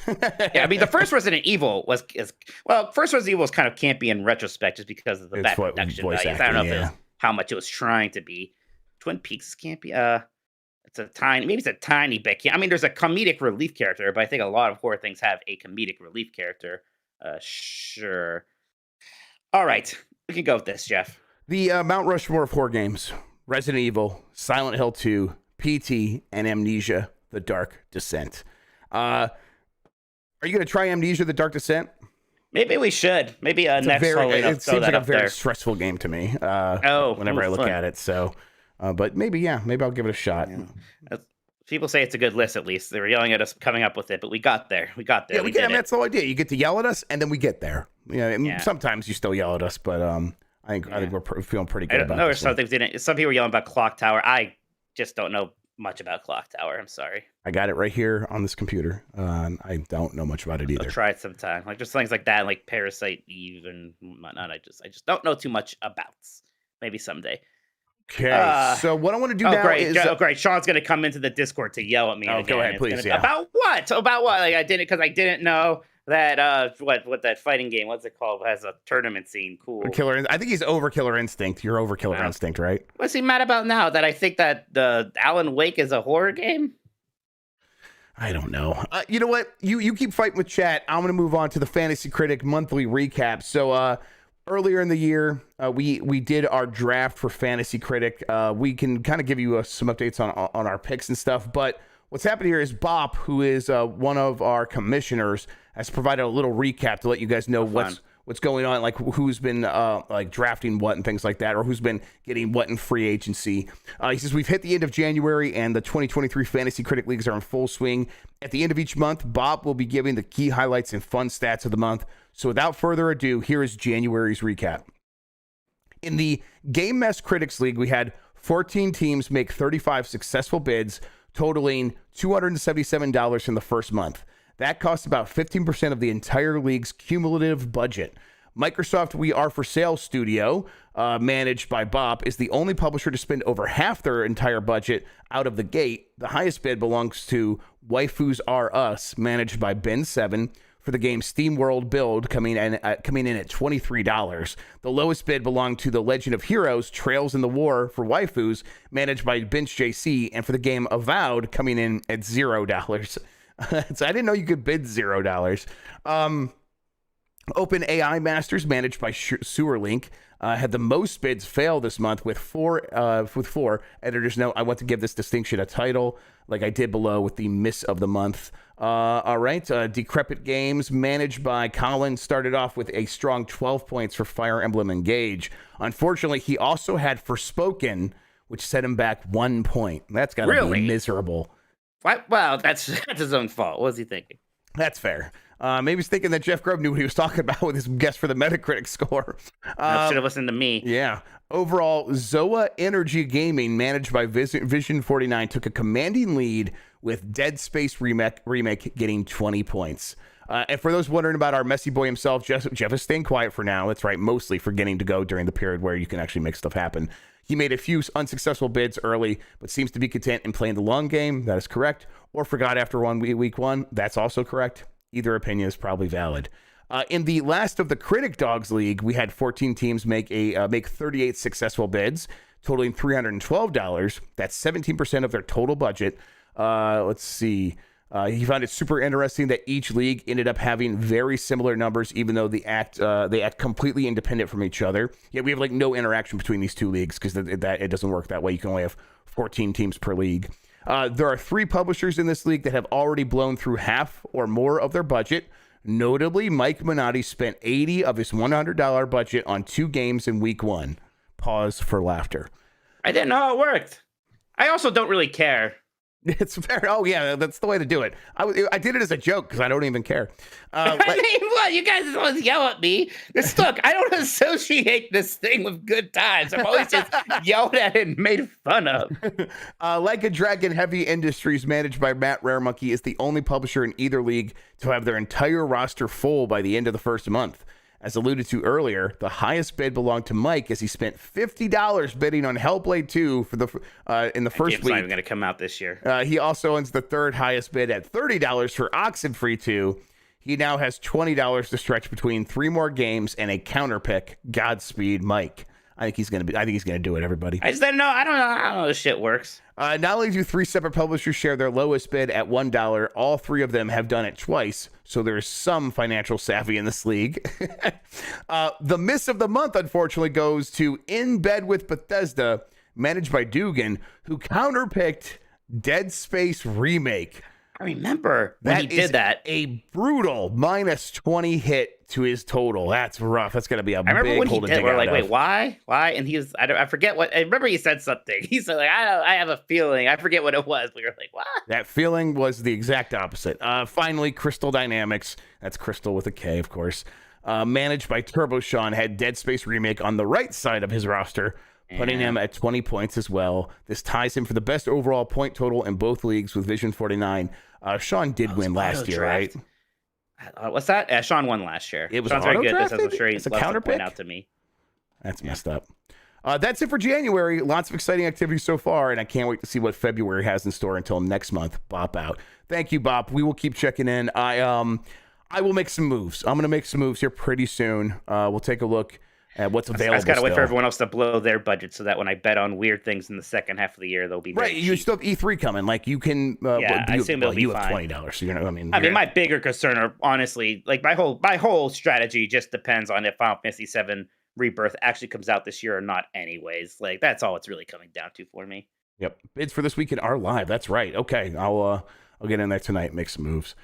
Yeah, I mean the first Resident Evil was kind of campy in retrospect just because of the bad production values. I don't know if it was how much it was trying to be. Twin Peaks is campy. It's a tiny bit. I mean, there's a comedic relief character, but I think a lot of horror things have a comedic relief character. Sure. All right, we can go with this, Jeff. The Mount Rushmore of horror games: Resident Evil, Silent Hill 2, PT, and Amnesia: The Dark Descent. Are you going to try Amnesia: The Dark Descent? Maybe we should. Maybe next Halloween. It seems like a very stressful game to me. Whenever I look at it, so. But maybe I'll give it a shot. Yeah. People say it's a good list. At least they were yelling at us coming up with it, but we got there. Yeah, we get. That's the whole idea. You get to yell at us, and then we get there. Yeah. Sometimes you still yell at us, but I think we're feeling pretty good about it. Some people were yelling about Clock Tower. I just don't know much about Clock Tower. I'm sorry. I got it right here on this computer. I don't know much about it either. I'll try it sometime. Like just things like that, like Parasite Eve and whatnot. I just don't know too much about. Maybe someday. Okay, so what I want to do now is... great. Sean's going to come into the Discord to yell at me. Oh, go ahead, please. About what? About what? Like I didn't know that what that fighting game, what's it called, has a tournament scene. Cool. I think he's over Killer Instinct. You're over Killer Instinct, right? What's he mad about now? That I think that the Alan Wake is a horror game? I don't know. You know what? You keep fighting with chat. I'm going to move on to the Fantasy Critic monthly recap. So earlier in the year, we did our draft for Fantasy Critic. We can kind of give you some updates on our picks and stuff. But what's happened here is Bop, who is one of our commissioners, has provided a little recap to let you guys know what's going on, like who's been like drafting what and things like that, or who's been getting what in free agency. He says we've hit the end of January and the 2023 Fantasy Critic Leagues are in full swing. At the end of each month, Bob will be giving the key highlights and fun stats of the month. So without further ado, here is January's recap. In the Game Mess Critics League, we had 14 teams make 35 successful bids, totaling $277 in the first month. That costs about 15% of the entire league's cumulative budget. Microsoft We Are For Sale Studio, managed by Bop, is the only publisher to spend over half their entire budget out of the gate. The highest bid belongs to Waifus Are Us, managed by Ben7, for the game Steam World Build, coming in at $23. The lowest bid belonged to The Legend of Heroes Trails in the War for Waifus, managed by Bench JC, and for the game Avowed, coming in at $0. So I didn't know you could bid $0. Open AI Masters, managed by Sewerlink, had the most bids fail this month with four. Editors note, I want to give this distinction a title, like I did below with the miss of the month. All right, Decrepit Games, managed by Colin, started off with a strong 12 points for Fire Emblem Engage. Unfortunately, he also had Forspoken, which set him back 1 point. That's got to be miserable. What? Well, that's his own fault. What was he thinking? That's fair. Maybe he's thinking that Jeff Grubb knew what he was talking about with his guess for the Metacritic score. Should have listened to me. Yeah. Overall, Zoa Energy Gaming, managed by Vision 49, took a commanding lead with Dead Space remake getting 20 points. And for those wondering about our messy boy himself, Jeff is staying quiet for now. That's right, mostly for getting to go during the period where you can actually make stuff happen. He made a few unsuccessful bids early, but seems to be content in playing the long game. That is correct. Or forgot after week one. That's also correct. Either opinion is probably valid. In the last of the Critic Dogs League, we had 14 teams make 38 successful bids, totaling $312. That's 17% of their total budget. Let's see. He found it super interesting that each league ended up having very similar numbers, even though they act completely independent from each other. Yeah, we have like no interaction between these two leagues because it doesn't work that way. You can only have 14 teams per league. There are 3 publishers in this league that have already blown through half or more of their budget. Notably, Mike Minotti spent $80 of his $100 budget on 2 games in week 1. Pause for laughter. I didn't know how it worked. I also don't really care. It's fair. Oh, yeah, that's the way to do it. I did it as a joke because I don't even care. I mean, what? You guys always yell at me. Look, I don't associate this thing with good times. I've always just yelled at it and made fun of. Like a Dragon Heavy Industries, managed by Matt Raremonkey, is the only publisher in either league to have their entire roster full by the end of the first month. As alluded to earlier, the highest bid belonged to Mike as he spent $50 bidding on Hellblade 2 for in the first week. It's not even going to come out this year. He also owns the third highest bid at $30 for Oxenfree 2. He now has $20 to stretch between 3 more games and a counter pick. Godspeed, Mike. I think he's gonna do it, everybody. I just didn't know. I don't know how this shit works. Not only do 3 separate publishers share their lowest bid at $1, all 3 of them have done it twice, so there's some financial savvy in this league. The miss of the month, unfortunately, goes to In Bed with Bethesda, managed by Dugan, who counterpicked Dead Space Remake. I remember when he did that. A brutal minus 20 hit to his total. That's rough. That's going to be a big hole to dig out of. I remember when he did. We're like, wait, why? Why? And he was, I forget what. I remember he said something. He said, like, I have a feeling. I forget what it was. We were like, what? That feeling was the exact opposite. Finally, Crystal Dynamics. That's Crystal with a K, of course. Managed by Turbo Sean, had Dead Space Remake on the right side of his roster, putting him at 20 points as well. This ties him for the best overall point total in both leagues with Vision 49. Sean did win last year, right? What's that? Sean won last year. It was Sean's very good. This is a straight. It's a counter pick out to me. That's messed up. That's it for January. Lots of exciting activity so far, and I can't wait to see what February has in store until next month. Bop out. Thank you, Bop. We will keep checking in. I will make some moves. I'm going to make some moves here pretty soon. We'll take a look what's I available. just gotta wait for still. everyone else to blow their budget so that when I bet on weird things in the second half of the year, they'll be very Right, you cheap. still have E3 coming. Like you can, Yeah, I assume it'll be you have fine. $20. So I mean, My bigger concern are honestly like my whole strategy just depends on if Final Fantasy VII Rebirth actually comes out this year or not. Anyways, like that's all it's really coming down to for me. Yep, bids for this weekend are live. That's right. Okay, I'll get in there tonight, make some moves.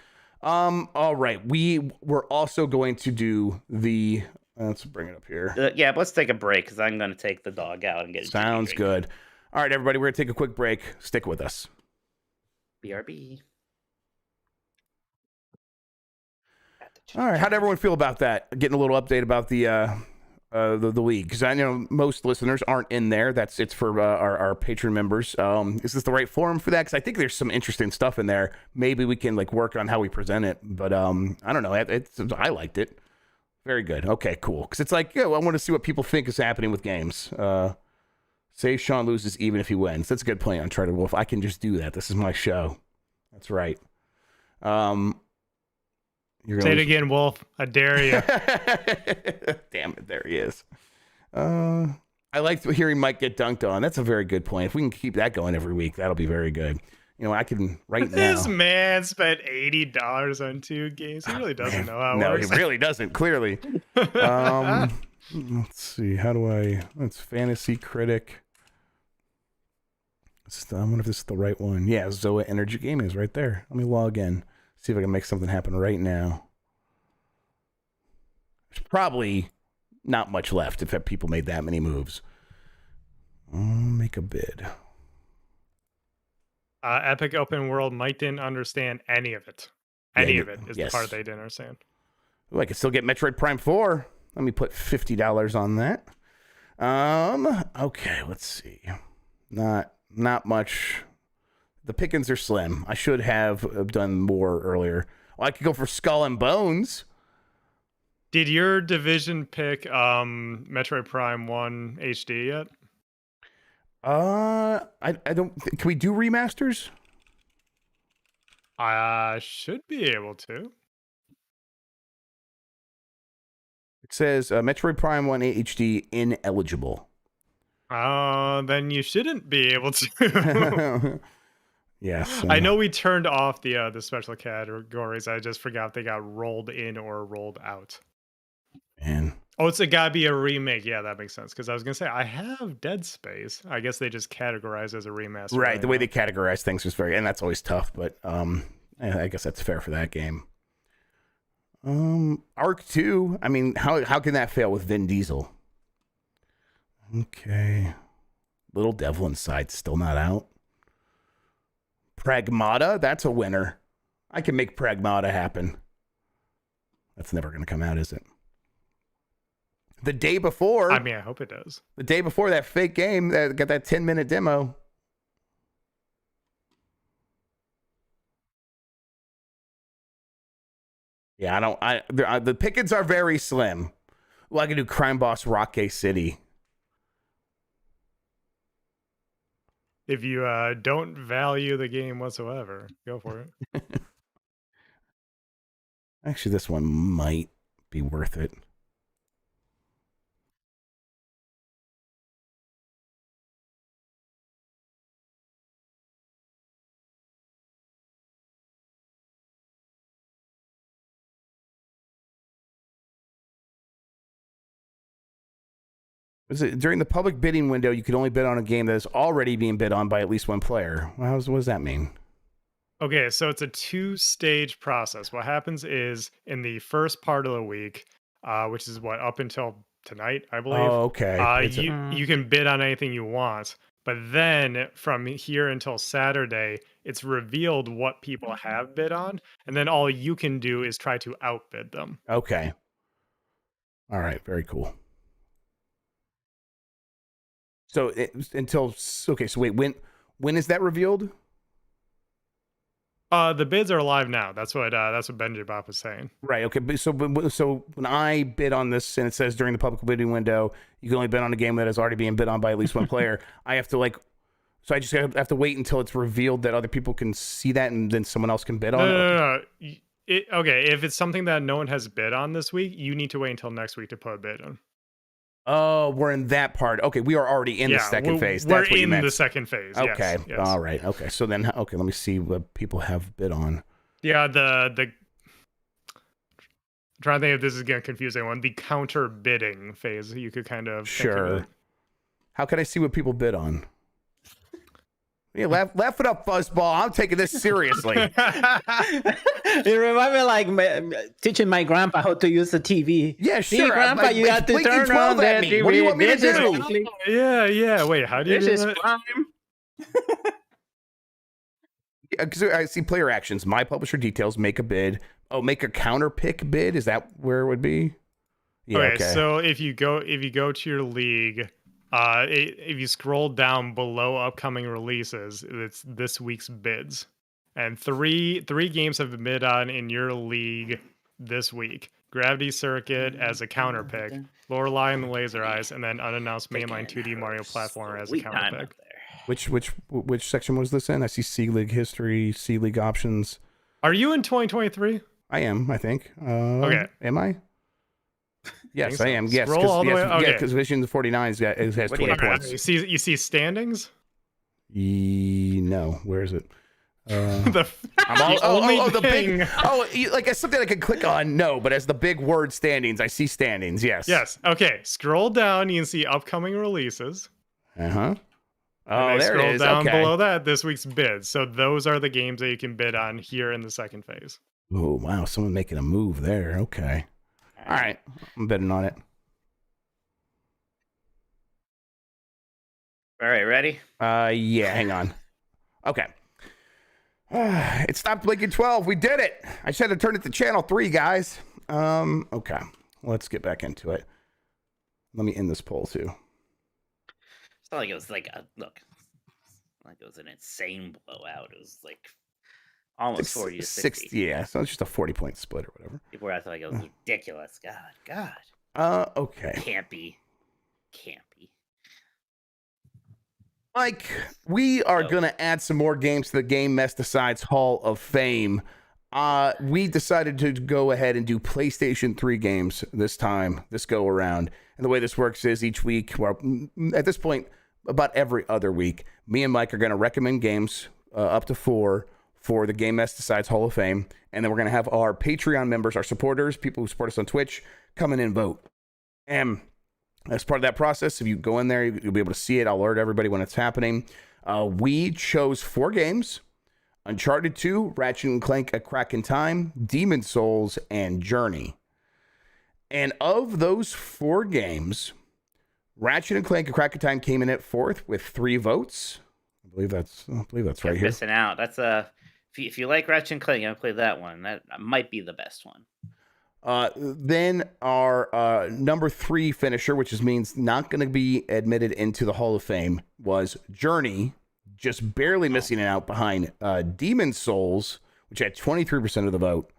All right, we're also going to do the. Let's bring it up here. Yeah, but let's take a break because I'm going to take the dog out and get. Sounds good. All right, everybody, we're gonna take a quick break. Stick with us. BRB. All right, how'd everyone feel about that? Getting a little update about the league, because I know most listeners aren't in there. It's for our patron members. Is this the right forum for that? Because I think there's some interesting stuff in there. Maybe we can like work on how we present it. But I don't know. I liked it. Very good. Okay, cool. Because it's like, I want to see what people think is happening with games. Say Sean loses even if he wins. That's a good plan, Uncharted Wolf. I can just do that. This is my show. That's right. Say it again, Wolf. I dare you. Damn it, there he is. I liked hearing Mike get dunked on. That's a very good point. If we can keep that going every week, that'll be very good. I can now. This man spent $80 on 2 games. He really doesn't know how it works. No, he really doesn't, clearly. Let's see. That's Fantasy Critic. I wonder if this is the right one. Yeah, Zoa Energy Gaming is right there. Let me log in. See if I can make something happen right now. There's probably not much left if people made that many moves. Make a bid. Epic Open World Mike didn't understand any of it. Any of it is the part they didn't understand. Ooh, I can still get Metroid Prime 4. Let me put $50 on that. Okay, let's see. Not much. The pickings are slim. I should have done more earlier. Well, I could go for Skull and Bones. Did your division pick Metroid Prime 1 HD yet? I don't. Can we do remasters? I should be able to. It says Metroid Prime 1 HD ineligible. Then you shouldn't be able to. Yes. I know we turned off the special categories. I just forgot they got rolled in or rolled out. Man. Oh, it's gotta be a remake. Yeah, that makes sense. Because I was gonna say I have Dead Space. I guess they just categorize as a remaster. Right. The way they categorize things is and that's always tough. But I guess that's fair for that game. Arc 2. I mean, how can that fail with Vin Diesel? Okay. Little Devil Inside still not out. Pragmata, that's a winner. I can make Pragmata happen. That's never going to come out, is it? The day before. I mean, I hope it does. The day before that fake game that got that 10-minute demo. Yeah, the pickings are very slim. Well, I can do Crime Boss Rockay City. If you don't value the game whatsoever, go for it. Actually, this one might be worth it. Was it during the public bidding window? You could only bid on a game that is already being bid on by at least one player. Well, what does that mean? Okay, so it's a 2-stage process. What happens is in the first part of the week, which is up until tonight, I believe. Oh, okay. You can bid on anything you want, but then from here until Saturday, it's revealed what people have bid on, and then all you can do is try to outbid them. Okay. All right. Very cool. So so wait, when is that revealed? The bids are live now. That's what Benji Bop was saying. Right. Okay. So when I bid on this and it says during the public bidding window, you can only bid on a game that is already being bid on by at least one player. I have to so I just have to wait until it's revealed that other people can see that and then someone else can bid on it. No. Okay, if it's something that no one has bid on this week, you need to wait until next week to put a bid on. Oh, we're in that part. Okay, we are already in the second phase. That's what you meant. We're in the second phase. Okay, yes. all right. Okay, so then, okay, let me see what people have bid on. Yeah, the I'm trying to think if this is going to confuse anyone. The counter bidding phase, you could kind of think of Sure. it. How can I see what people bid on? Yeah, laugh it up, Fuzzball. I'm taking this seriously. You remember like teaching my grandpa how to use the TV. Yeah, See, sure. Grandpa, you have to blinking turn 12 on at that me. TV. What do you want me to This is do? actually- Yeah. Wait, how do you This do is that? prime. Because I see player actions. My publisher details. Make a bid. Oh, make a counter pick bid. Is that where it would be? Yeah. Okay, so if you go to your league, if you scroll down below upcoming releases, it's this week's bids, and three games have been bid on in your league this week: Gravity Circuit as a counter pick, Lorelei and the Laser Eyes, and then unannounced mainline 2D Mario platformer as a counter pick. Which section was this in? I see C League history, C League options. Are you in 2023? I am. I think. Okay. Am I? Yes, so. I am. Yes, Scroll all the way- okay. because Vision 49 has 20 Okay, points. You see standings? No, where is it? The big. Like something I can click on. No, but as the big word standings, I see standings. Yes. Yes. Okay. Scroll down. You can see upcoming releases. Oh, And there scroll it is. down Okay. below that, this week's bids. So those are the games that you can bid on here in the second phase. Oh wow, someone making a move there. Okay. All right, I'm betting on it. All right, ready? Yeah. Hang on. Okay. It stopped blinking 12. We did it. I just had to turn it to channel 3, guys. Okay. Let's get back into it. Let me end this poll too. It's not like it was like it was an insane blowout. It was like almost 40 to 60. Yeah, so it's just a 40-point split or whatever. People were acting like it was ridiculous. God. Okay. Can't be. Mike, we are going to add some more games to the Game Mess Decides Hall of Fame. We decided to go ahead and do PlayStation 3 games this go around. And the way this works is each week, well, at this point, about every other week, me and Mike are going to recommend games up to 4 for the Game Mess Decides Hall of Fame. And then we're going to have our Patreon members, our supporters, people who support us on Twitch, come in and vote. And as part of that process, if you go in there, you'll be able to see it. I'll alert everybody when it's happening. We chose 4 games: Uncharted 2, Ratchet & Clank: A Crack in Time, Demon Souls, and Journey. And of those 4 games, Ratchet & Clank: A Crack in Time came in at 4th with 3 votes. I believe that's right here. Missing out. That's if you like Ratchet and Clank, I'm gonna play that one. That might be the best one. Then our number 3 finisher, which means not going to be admitted into the Hall of Fame, was Journey, just barely missing out behind Demon Souls, which had 23% of the vote,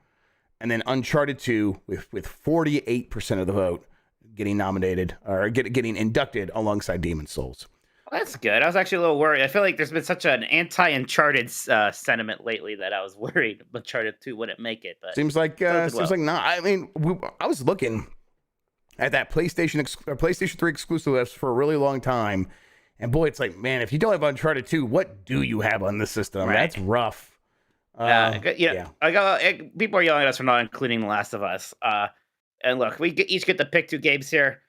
and then Uncharted 2 with 48% of the vote getting nominated or getting inducted alongside Demon Souls. Well, that's good. I was actually a little worried. I feel like there's been such an anti-Uncharted sentiment lately that I was worried Uncharted 2 wouldn't make it. But Seems like not. I mean, I was looking at that PlayStation 3 exclusive list for a really long time, and boy, it's like, man, if you don't have Uncharted 2, what do you have on the system? Right. That's rough. Yeah. People are yelling at us for not including The Last of Us. And look, we each get to pick 2 games here.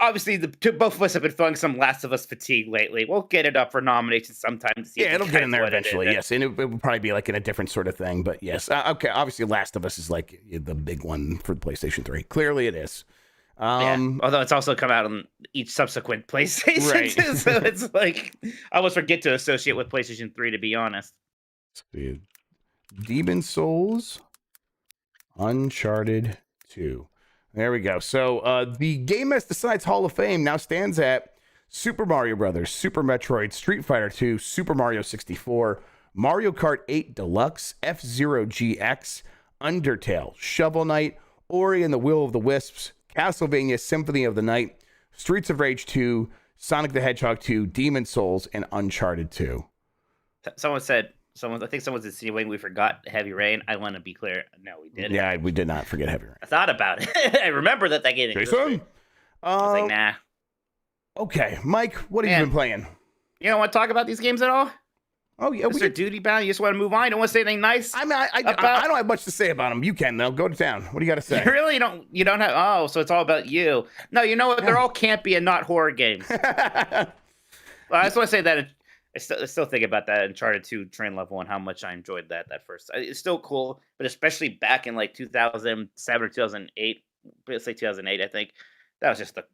Obviously, both of us have been feeling some Last of Us fatigue lately. We'll get it up for nomination sometime. To see It'll get in there what it eventually, is. yes. And it will probably be like in a different sort of thing, but yes. Okay, obviously, Last of Us is like the big one for PlayStation 3. Clearly, it is. Although it's also come out on each subsequent PlayStation, Right. too, so it's like I almost forget to associate with PlayStation 3, to be honest. Demon Souls, Uncharted 2. There we go. So the Game Mess Decides Hall of Fame now stands at Super Mario Brothers, Super Metroid, Street Fighter 2, Super Mario 64, Mario Kart 8 Deluxe, F-Zero GX, Undertale, Shovel Knight, Ori and the Will of the Wisps, Castlevania Symphony of the Night, Streets of Rage 2, Sonic the Hedgehog 2, Demon Souls, and Uncharted 2. I think someone's insinuating we forgot Heavy Rain. I want to be clear. No, we didn't. Yeah, we did not forget Heavy Rain. I thought about it. I remember that game existed. Jason? I was like, nah. Okay, Mike, what have you Man. been playing? You don't want to talk about these games at all? Oh yeah, we Mr. could, Duty Bound, you just want to move on? You don't want to say anything nice? I mean, I about- don't have much to say about them. You can though. Go to town. What do you got to say? You really don't. You don't have. Oh, so it's all about you. No, you know what? They're all campy and not horror games. Well, I just want to say that I still think about that Uncharted 2 train level and how much I enjoyed that first. It's still cool, but especially back in like 2007 or 2008, let's say 2008, I think that was just the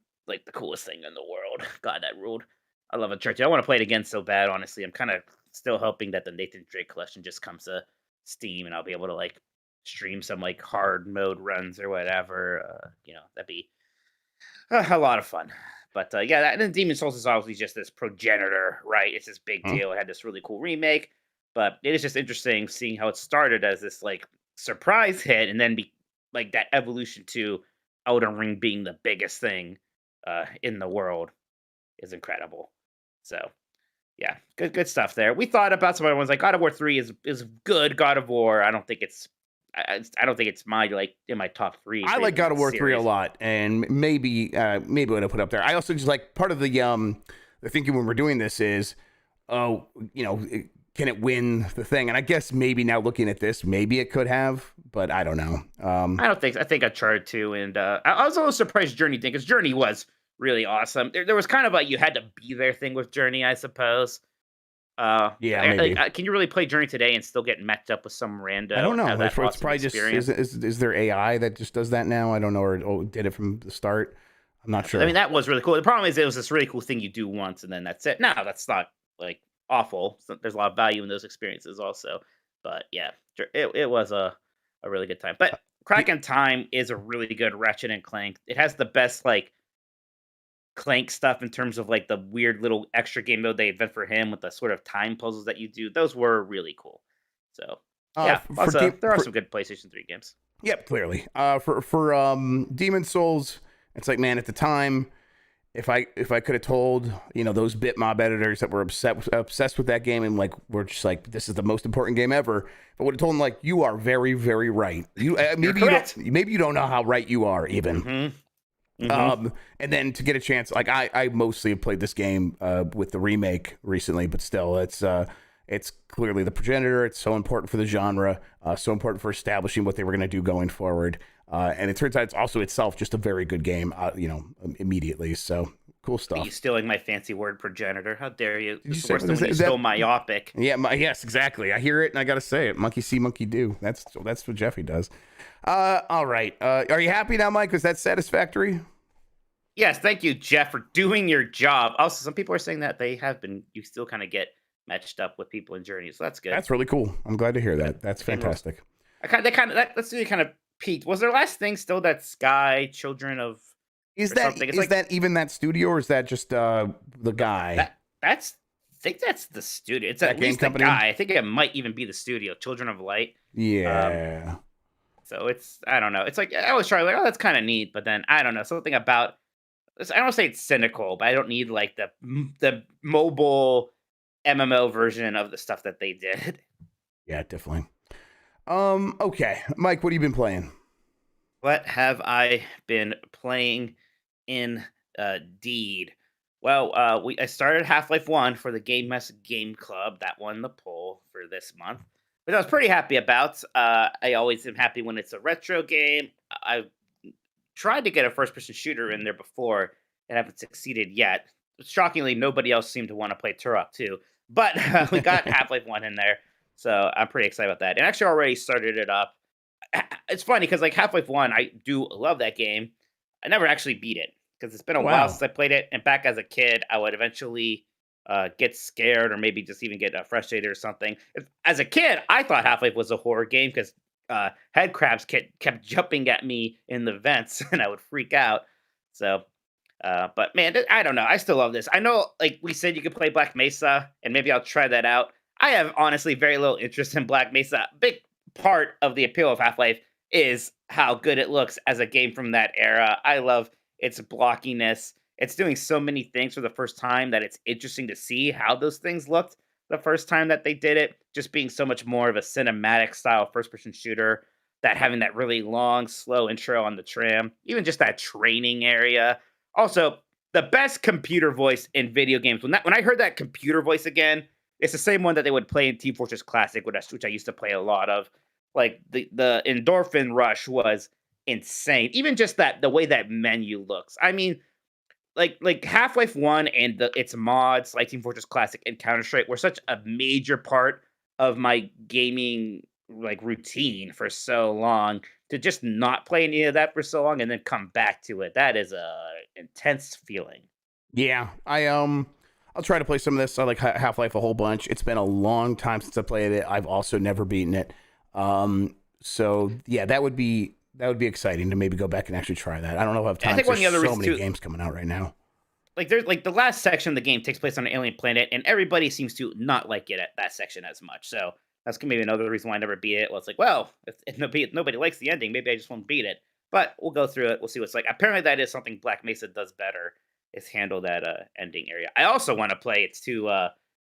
coolest thing in the world. God, that ruled. I love Uncharted. I want to play it again so bad. Honestly, I'm kind of still hoping that the Nathan Drake collection just comes to Steam and I'll be able to like stream some like hard mode runs or whatever. That'd be a lot of fun. But yeah, and then Demon's Souls is obviously just this progenitor, right? It's this big deal. It had this really cool remake, but it is just interesting seeing how it started as this like surprise hit and then be like that evolution to Elden Ring being the biggest thing in the world is incredible. So yeah, good stuff there. We thought about some other ones like God of War 3 is good. God of War, I don't think it's my like in my top 3. I like God of War 3 a lot, and maybe what I put up there. I also just like part of the thinking when we're doing this is, can it win the thing? And I guess maybe now looking at this, maybe it could have, but I don't know. I think Uncharted 2, and I was a little surprised Journey did, because Journey was really awesome. There was kind of a you had to be there thing with Journey, I suppose. Maybe. Can you really play Journey today and still get matched up with some random? I don't know. It's awesome probably experience? just is there AI that just does that now? I don't know, or did it from the start. I'm not sure. I mean, that was really cool. The problem is it was this really cool thing you do once and then that's it. No, that's not like awful. So there's a lot of value in those experiences also. But yeah, it was a really good time. But Crack in Time is a really good Ratchet and Clank. It has the best like Clank stuff in terms of like the weird little extra game mode they invent for him with the sort of time puzzles that you do. Those were really cool. So yeah, there are some good PlayStation 3 games. Yep, clearly. For Demon's Souls, it's like, man, at the time, if I could have told those Bitmob editors that were obsessed with that game and like we're just like, this is the most important game ever, if I would have told them like, you are very, very right. Maybe you don't know how right you are even. Mm-hmm. And then to get a chance, like I mostly have played this game with the remake recently, but still, it's clearly the progenitor. It's so important for the genre, so important for establishing what they were going to do going forward. And it turns out it's also itself just a very good game, immediately. So cool stuff. Are you stealing my fancy word, progenitor? How dare you? You It's worse than when you stole myopic. Yeah, yes, exactly. I hear it and I got to say it. Monkey see, monkey do. That's what Jeffy does. All right. Are you happy now, Mike? Was that satisfactory? Yes, thank you, Jeff, for doing your job. Also, some people are saying that you still kind of get matched up with people in Journey, so that's good. That's really cool. I'm glad to hear that. That's fantastic. That's really kind of peaked. Was their last thing still that Sky Children of? Is that even that studio, or is that just the guy? I think that's the studio. It's at least the guy. I think it might even be the studio, Children of Light. Yeah. So I don't know. It's like I always try like, oh, that's kind of neat, but then I don't know, something about. I don't say it's cynical, but I don't need like the mobile MMO version of the stuff that they did. Yeah, definitely. Okay, Mike, what have you been playing? What have I been playing? Indeed. Well, I started Half-Life 1 for the Game Mess Game Club. That won the poll for this month, which I was pretty happy about. I always am happy when it's a retro game. I tried to get a first-person shooter in there before and haven't succeeded yet. Shockingly, nobody else seemed to want to play Turok 2, but we got Half-Life 1 in there, so I'm pretty excited about that. And actually already started it up. It's funny because like Half-Life 1, I do love that game. I never actually beat it because it's been a while since I played it. And back as a kid, I would eventually get scared or maybe just even get frustrated or something. As a kid, I thought Half-Life was a horror game because head crabs kept jumping at me in the vents and I would freak out. So, but man, I don't know. I still love this. I know, like we said, you could play Black Mesa and maybe I'll try that out. I have honestly very little interest in Black Mesa. Big part of the appeal of Half-Life is how good it looks as a game from that era. I love its blockiness. It's doing so many things for the first time that it's interesting to see how those things looked the first time that they did it. Just being so much more of a cinematic style first-person shooter, that having that really long, slow intro on the tram, even just that training area. Also, the best computer voice in video games. When I heard that computer voice again, it's the same one that they would play in Team Fortress Classic, which I used to play a lot of. Like the endorphin rush was insane. Even just the way that menu looks. I mean, like Half-Life 1 and its mods, like Team Fortress Classic and Counter-Strike, were such a major part of my gaming like routine for so long. To just not play any of that for so long and then come back to it, that is a intense feeling. Yeah, I'll try to play some of this. I like Half-Life a whole bunch. It's been a long time since I played it. I've also never beaten it. So yeah, that would be exciting to maybe go back and actually try that. I don't know if I have time. There's so many games coming out right now. Like there's like the last section of the game takes place on an alien planet, and everybody seems to not like it at that section as much. So that's maybe another reason why I never beat it. Well, it's like, well, if nobody likes the ending, maybe I just won't beat it. But we'll go through it. We'll see what's like. Apparently, that is something Black Mesa does better, is handle that ending area. I also want to play its two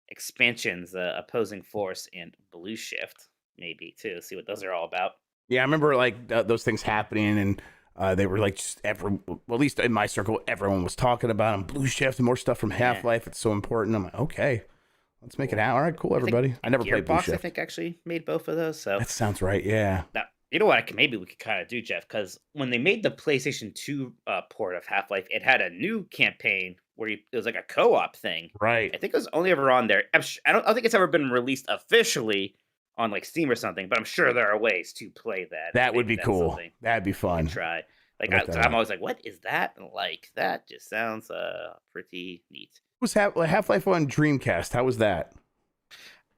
expansions, Opposing Force and Blue Shift, maybe too. See what those are all about. Yeah, I remember like those things happening, and they were like just at least in my circle, everyone was talking about them. Blue Shift and more stuff from Half-Life. It's so important. I'm like, okay. Let's make it out. All right, cool, everybody. I never played Blue Shift. I think actually made both of those. So that sounds right. Yeah. Now, you know what? Maybe we could kind of do, Jeff, because when they made the PlayStation 2 port of Half-Life, it had a new campaign where it was like a co-op thing. Right. I think it was only ever on there. I don't think it's ever been released officially on like Steam or something, but I'm sure there are ways to play that. That would be cool. That'd be fun. Try. Like I'm always like, what is that? Like that just sounds pretty neat. Was Half-Life on Dreamcast? How was that?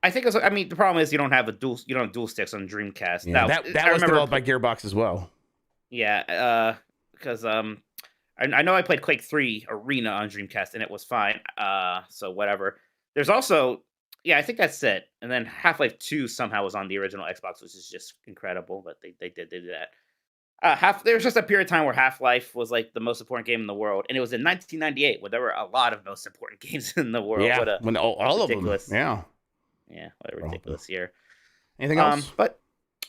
I think it's. I mean, the problem is you don't have dual sticks on Dreamcast. Yeah, that was developed by Gearbox as well. Yeah, because I know I played Quake 3 Arena on Dreamcast and it was fine. So whatever. There's also, yeah, I think that's it. And then Half-Life 2 somehow was on the original Xbox, which is just incredible. But they did that. There was just a period of time where Half-Life was like the most important game in the world, and it was in 1998 where there were a lot of most important games in the world. Yeah, when all of them. Yeah. Yeah, what a ridiculous year. Anything else? But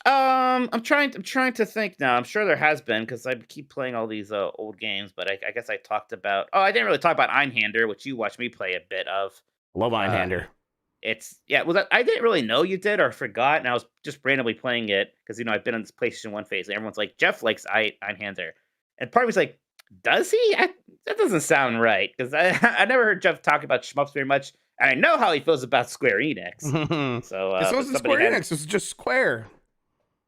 I'm trying to think now. I'm sure there has been because I keep playing all these old games. But I guess I talked about. Oh, I didn't really talk about Einhander, which you watched me play a bit of. Love Einhander. Well, I didn't really know you did or forgot, and I was just randomly playing it because I've been on this PlayStation 1 phase, and everyone's like, Jeff likes Einhander, and part of me's like, does he? That doesn't sound right because I never heard Jeff talk about shmups very much. And I know how he feels about Square Enix. So this wasn't Square Enix. This was just Square.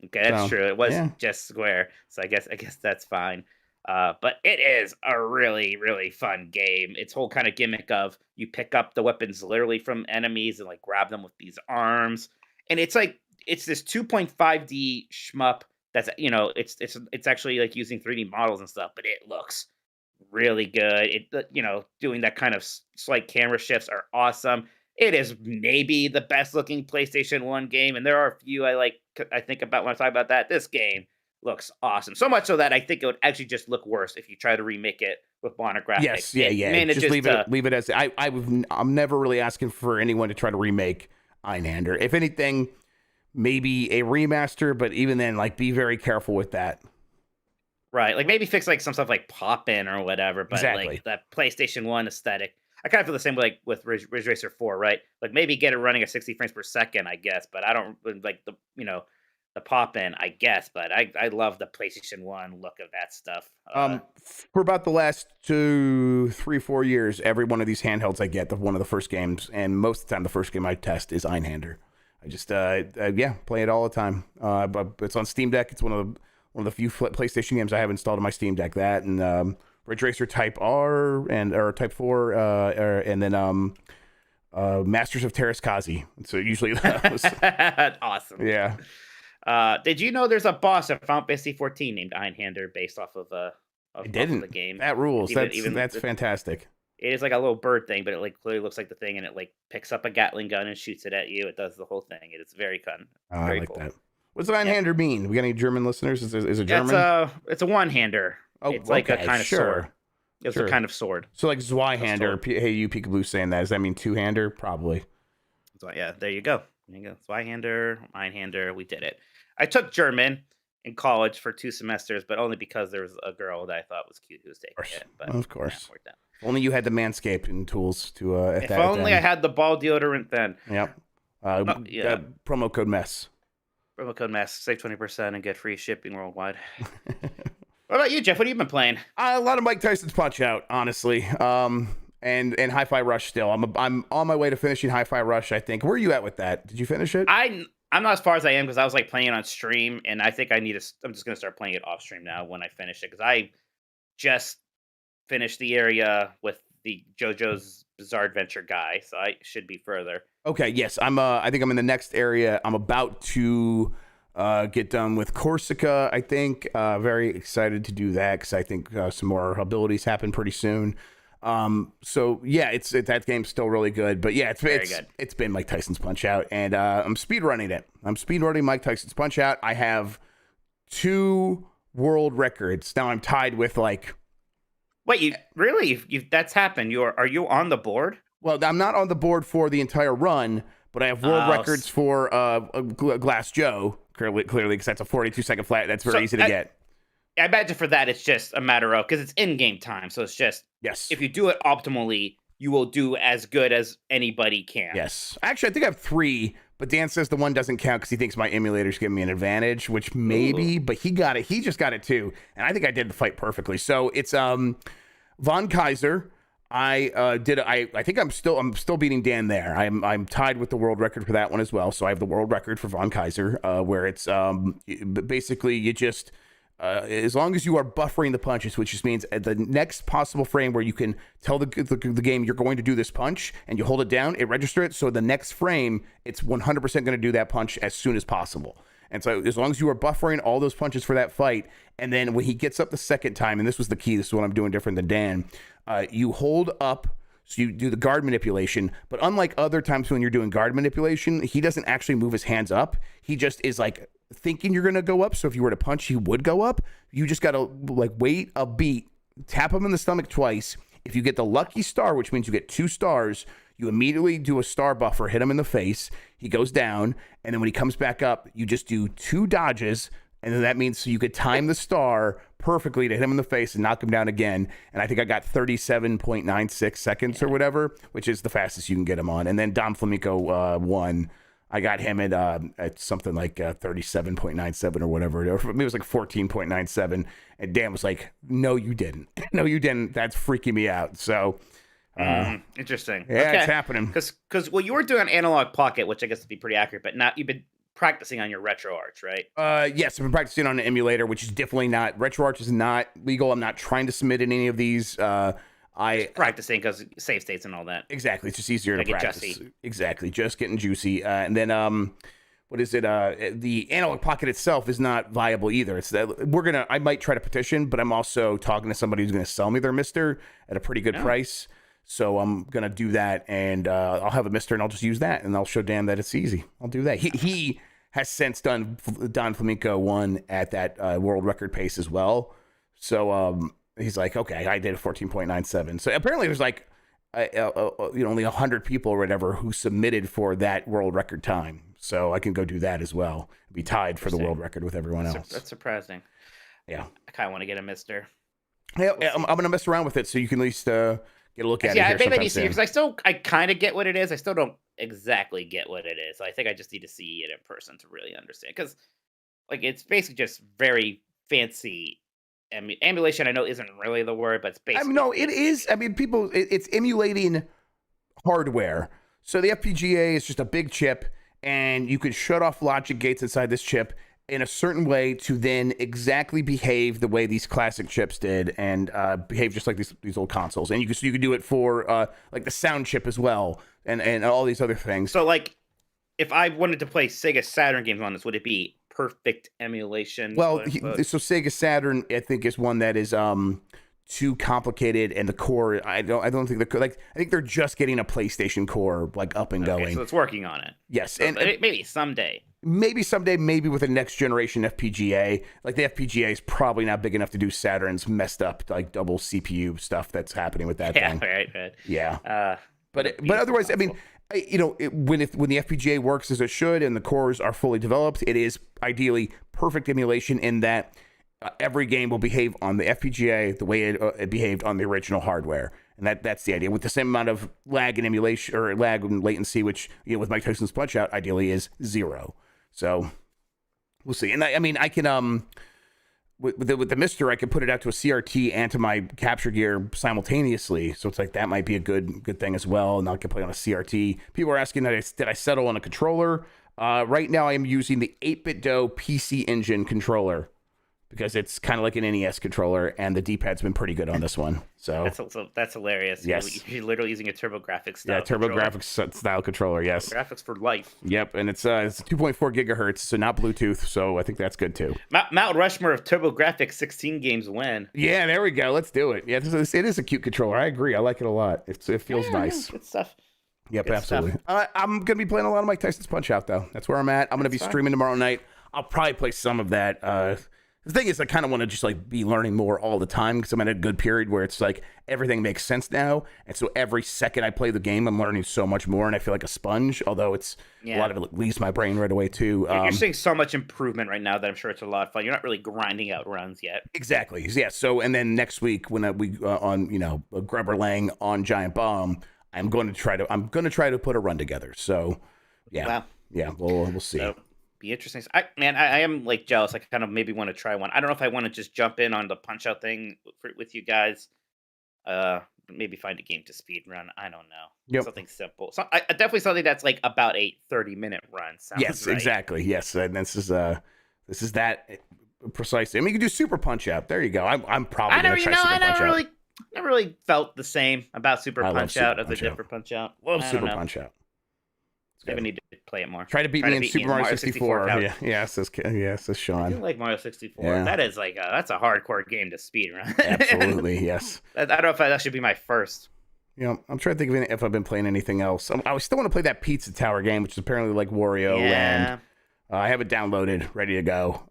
Okay, that's true. It was just Square. So I guess that's fine. But it is a really, really fun game. Its whole kind of gimmick of you pick up the weapons literally from enemies and like grab them with these arms. And it's like it's this 2.5D shmup that's it's actually like using 3D models and stuff, but it looks really good. It doing that kind of slight camera shifts are awesome. It is maybe the best looking PlayStation 1 game, and there are a few I think about when I talk about that. This game looks awesome. So much so that I think it would actually just look worse if you try to remake it with modern graphics. Yes, yeah. Just leave it as I'm never really asking for anyone to try to remake Einhander. If anything, maybe a remaster, but even then, like, be very careful with that. Right, like maybe fix like some stuff like Pop-In or whatever, but exactly. Like that PlayStation 1 aesthetic. I kind of feel the same way like with Ridge Racer 4, right? Like maybe get it running at 60 frames per second, I guess, but I don't like the Pop-In, I guess, but I love the PlayStation 1 look of that stuff. For about the last 2, 3, 4 years, every one of these handhelds I get, one of the first games, and most of the time the first game I test is Einhander. I just play it all the time. But it's on Steam Deck. It's one of the few PlayStation games I have installed on my Steam Deck. That and Ridge Racer Type R or Type 4, and then Masters of Terraskazi. So usually those. Awesome. Yeah. Did you know there's a boss at Final Fantasy 14 named Einhander based off of the game? That rules. That's fantastic. It is like a little bird thing, but it like clearly looks like the thing, and it like picks up a Gatling gun and shoots it at you. It does the whole thing. It is very fun. I like cool. that. What's Einhander mean? We got any German listeners? Is it German? It's a one-hander. Oh, it's like a kind of sword. It's a kind of sword. So like Zweihander. Hey, you Peekaboo saying that. Does that mean two-hander? Probably. So yeah, there you go. Zweihander, Einhander. We did it. I took German, in college for 2 semesters, but only because there was a girl that I thought was cute who was taking it. But of course. yeah, worked out. If only you had the Manscaped tools to. If only I had the ball deodorant then. Yep. Yeah. Promo code MESS. Promo code MESS, save 20% and get free shipping worldwide. What about you, Jeff? What have you been playing? A lot of Mike Tyson's Punch Out, honestly. And Hi-Fi Rush still. I'm on my way to finishing Hi-Fi Rush, I think. Where are you at with that? Did you finish it? I'm not as far as I am because I was like playing it on stream, and I think I'm just gonna start playing it off stream now when I finish it because I just finished the area with the JoJo's Bizarre Adventure guy, so I should be further. Okay, yes, I think I'm in the next area. I'm about to get done with Corsica, I think. Very excited to do that because I think some more abilities happen pretty soon. So yeah, that game's still really good, but yeah, it's been Mike Tyson's Punch Out, and I'm speedrunning it. I'm speedrunning Mike Tyson's Punch Out. I have 2 world records now. I'm tied with like. Wait, you really? That's happened. Are you on the board? Well, I'm not on the board for the entire run, but I have world records for Glass Joe clearly because that's a 42-second flat. That's very easy to get. I imagine for that, it's just a matter of, because it's in-game time, so it's just, yes. If you do it optimally, you will do as good as anybody can. Yes. Actually, I think I have 3, but Dan says the one doesn't count because he thinks my emulator's giving me an advantage, which maybe, but he got it. He just got it too, and I think I did the fight perfectly. So it's Von Kaiser. I think I'm still beating Dan there. I'm tied with the world record for that one as well. So I have the world record for Von Kaiser, where it's basically you just. As long as you are buffering the punches, which just means at the next possible frame where you can tell the game you're going to do this punch and you hold it down, it registers it. So the next frame, it's 100% going to do that punch as soon as possible. And so as long as you are buffering all those punches for that fight, and then when he gets up the second time, and this was the key, this is what I'm doing different than Dan, you hold up. So you do the guard manipulation, but unlike other times when you're doing guard manipulation, he doesn't actually move his hands up. He just is like thinking you're going to go up. So if you were to punch, he would go up. You just got to like wait a beat, tap him in the stomach twice. If you get the lucky star, which means you get 2 stars, you immediately do a star buffer, hit him in the face. He goes down. And then when he comes back up, you just do 2 dodges. And then that means so you could time the star perfectly to hit him in the face and knock him down again. And I think I got 37.96 seconds or whatever, which is the fastest you can get him on. And then Dom Flamenco won. I got him at something like 37.97 or whatever. Or maybe it was like 14.97. And Dan was like, no, you didn't. No, you didn't. That's freaking me out. So. Interesting. Yeah, okay. It's happening. Because you were doing Analog Pocket, which I guess would be pretty accurate, but not you've been practicing on your RetroArch, right? Yes, I've been practicing on an emulator, which is definitely not. RetroArch is not legal. I'm not trying to submit in any of these. Just practicing because save states and all that. Exactly, it's just easier to practice. Juicy. Exactly, just getting juicy. And then what is it? The Analog Pocket itself is not viable either. It's that I might try to petition, but I'm also talking to somebody who's going to sell me their Mister at a pretty good price. So I'm going to do that, and I'll have a Mister, and I'll just use that, and I'll show Dan that it's easy. I'll do that. He has since done Don Flamenco 1 at that world record pace as well. So he's like, okay, I did a 14.97. So apparently there's like only 100 people or whatever who submitted for that world record time. So I can go do that as well. Be tied for the world record with everyone else. That's surprising. Yeah. I kind of want to get a Mister. Yeah, I'm going to mess around with it so you can at least... get a look at it. Yeah, maybe see because I kind of get what it is. I still don't exactly get what it is. I think I just need to see it in person to really understand. Because, like, it's basically just very fancy emulation. I know isn't really the word, but it's basically. No, it is. I mean, it's emulating hardware. So the FPGA is just a big chip, and you could shut off logic gates inside this chip in a certain way to then exactly behave the way these classic chips did and behave just like these old consoles. And you could do it for like the sound chip as well and all these other things. So like if I wanted to play Sega Saturn games on this, would it be perfect emulation? Well, so Sega Saturn, I think, is one that is too complicated, and the core, I don't think I think they're just getting a PlayStation core like up and going. So it's working on it. Yes, so and maybe someday. Maybe with a next generation FPGA. Like the FPGA is probably not big enough to do Saturn's messed up like double CPU stuff that's happening with that thing. Right. Yeah. But otherwise, I mean, when the FPGA works as it should and the cores are fully developed, it is ideally perfect emulation in that every game will behave on the FPGA the way it behaved on the original hardware. And that's the idea, with the same amount of lag and emulation, or lag and latency, which, with Mike Tyson's Punch-Out, ideally is 0. So we'll see. And I can with the Mister, I can put it out to a CRT and to my capture gear simultaneously. So it's like that might be a good thing as well. And I can play on a CRT. People are asking did I settle on a controller? Right now I am using the 8BitDo PC Engine controller, because it's kind of like an NES controller, and the D-pad's been pretty good on this one. So that's hilarious. Yes. You're literally using a TurboGrafx style. Yeah, TurboGrafx style controller. Yes. Graphics for life. Yep, and it's 2.4 gigahertz, so not Bluetooth. So I think that's good too. Mount Rushmore of TurboGrafx 16 games win. Yeah, there we go. Let's do it. Yeah, it is a cute controller. I agree. I like it a lot. It feels nice. Good stuff. Yep, Good absolutely. I'm gonna be playing a lot of Mike Tyson's Punch-Out though. That's where I'm at. I'm gonna be streaming tomorrow night. I'll probably play some of that. The thing is, I kind of want to just be learning more all the time, because I'm in a good period where it's like everything makes sense now. And so every second I play the game, I'm learning so much more, and I feel like a sponge, although a lot of it leaves my brain right away too. You're seeing so much improvement right now that I'm sure it's a lot of fun. You're not really grinding out runs yet. Exactly. Yeah. So, and then next week when we on, Grubb Lang on Giant Bomb, I'm going to try to put a run together. So yeah. Wow. Yeah. We'll see. So, be interesting. I am jealous. I kind of maybe want to try one. I don't know if I want to just jump in on the Punch-Out thing with you guys. Maybe find a game to speed run. I don't know. Yep. Something simple. So definitely something that's about a 30-minute run. Sounds yes, right. exactly. Yes, and this is that precisely. I mean, you can do Super Punch-Out. There you go. I'm probably going to try Super Punch-Out. Never really felt the same about Super I love Punch-Out Super as a different Punch-Out. Love Super Punch-Out. Maybe need to play it more. Try to beat me in Super Mario 64. Yeah, says I Sean. do like Mario 64. Yeah. That is that's a hardcore game to speed run. Absolutely, yes. I don't know if that should be my first. I'm trying to think of if I've been playing anything else. I still want to play that Pizza Tower game, which is apparently like Wario Land. I have it downloaded, ready to go.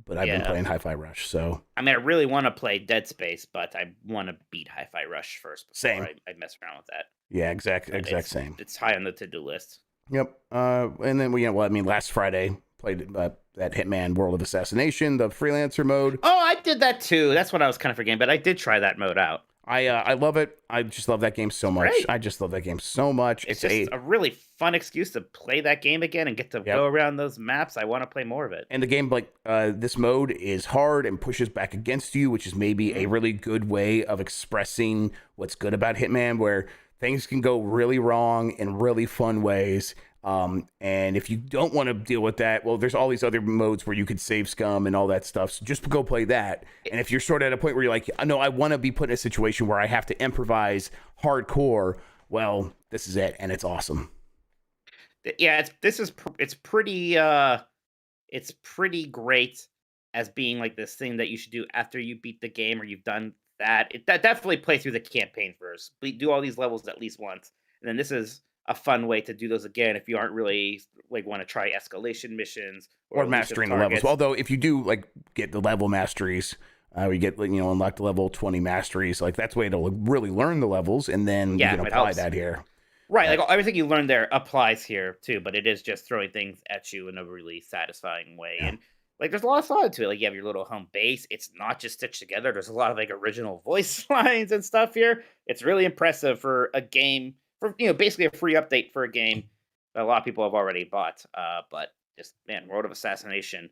But I've been playing Hi-Fi Rush. So I really want to play Dead Space, but I want to beat Hi-Fi Rush first before I mess around with that. Yeah, exact same. It's high on the to-do list. Yep. And then last Friday played that Hitman World of Assassination, the freelancer mode. Oh, I did that too. That's what I was kind of forgetting, but I did try that mode out. I love it. I just love that game so much. Great. I just love that game so much. It's just a really fun excuse to play that game again and get to go around those maps. I want to play more of it. And the game, this mode is hard and pushes back against you, which is maybe a really good way of expressing what's good about Hitman, where things can go really wrong in really fun ways. And if you don't want to deal with that, well, there's all these other modes where you could save scum and all that stuff. So just go play that. And if you're sort of at a point where you're like, no, I want to be put in a situation where I have to improvise hardcore, well, this is it. And it's awesome. Yeah, it's pretty great as being like this thing that you should do after you beat the game or you've done that. That definitely play through the campaign first. Do all these levels at least once. And then this is a fun way to do those again if you aren't really want to try escalation missions or mastering the levels. Although if you do get the level masteries, we get unlock the level 20 masteries. That's a way to really learn the levels, and then you can apply that here. Right, everything you learn there applies here too, but it is just throwing things at you in a really satisfying way. And there's a lot of thought to it. You have your little home base. It's not just stitched together. There's a lot of original voice lines and stuff here. It's really impressive for a game. For basically a free update for a game that a lot of people have already bought. But just World of Assassination.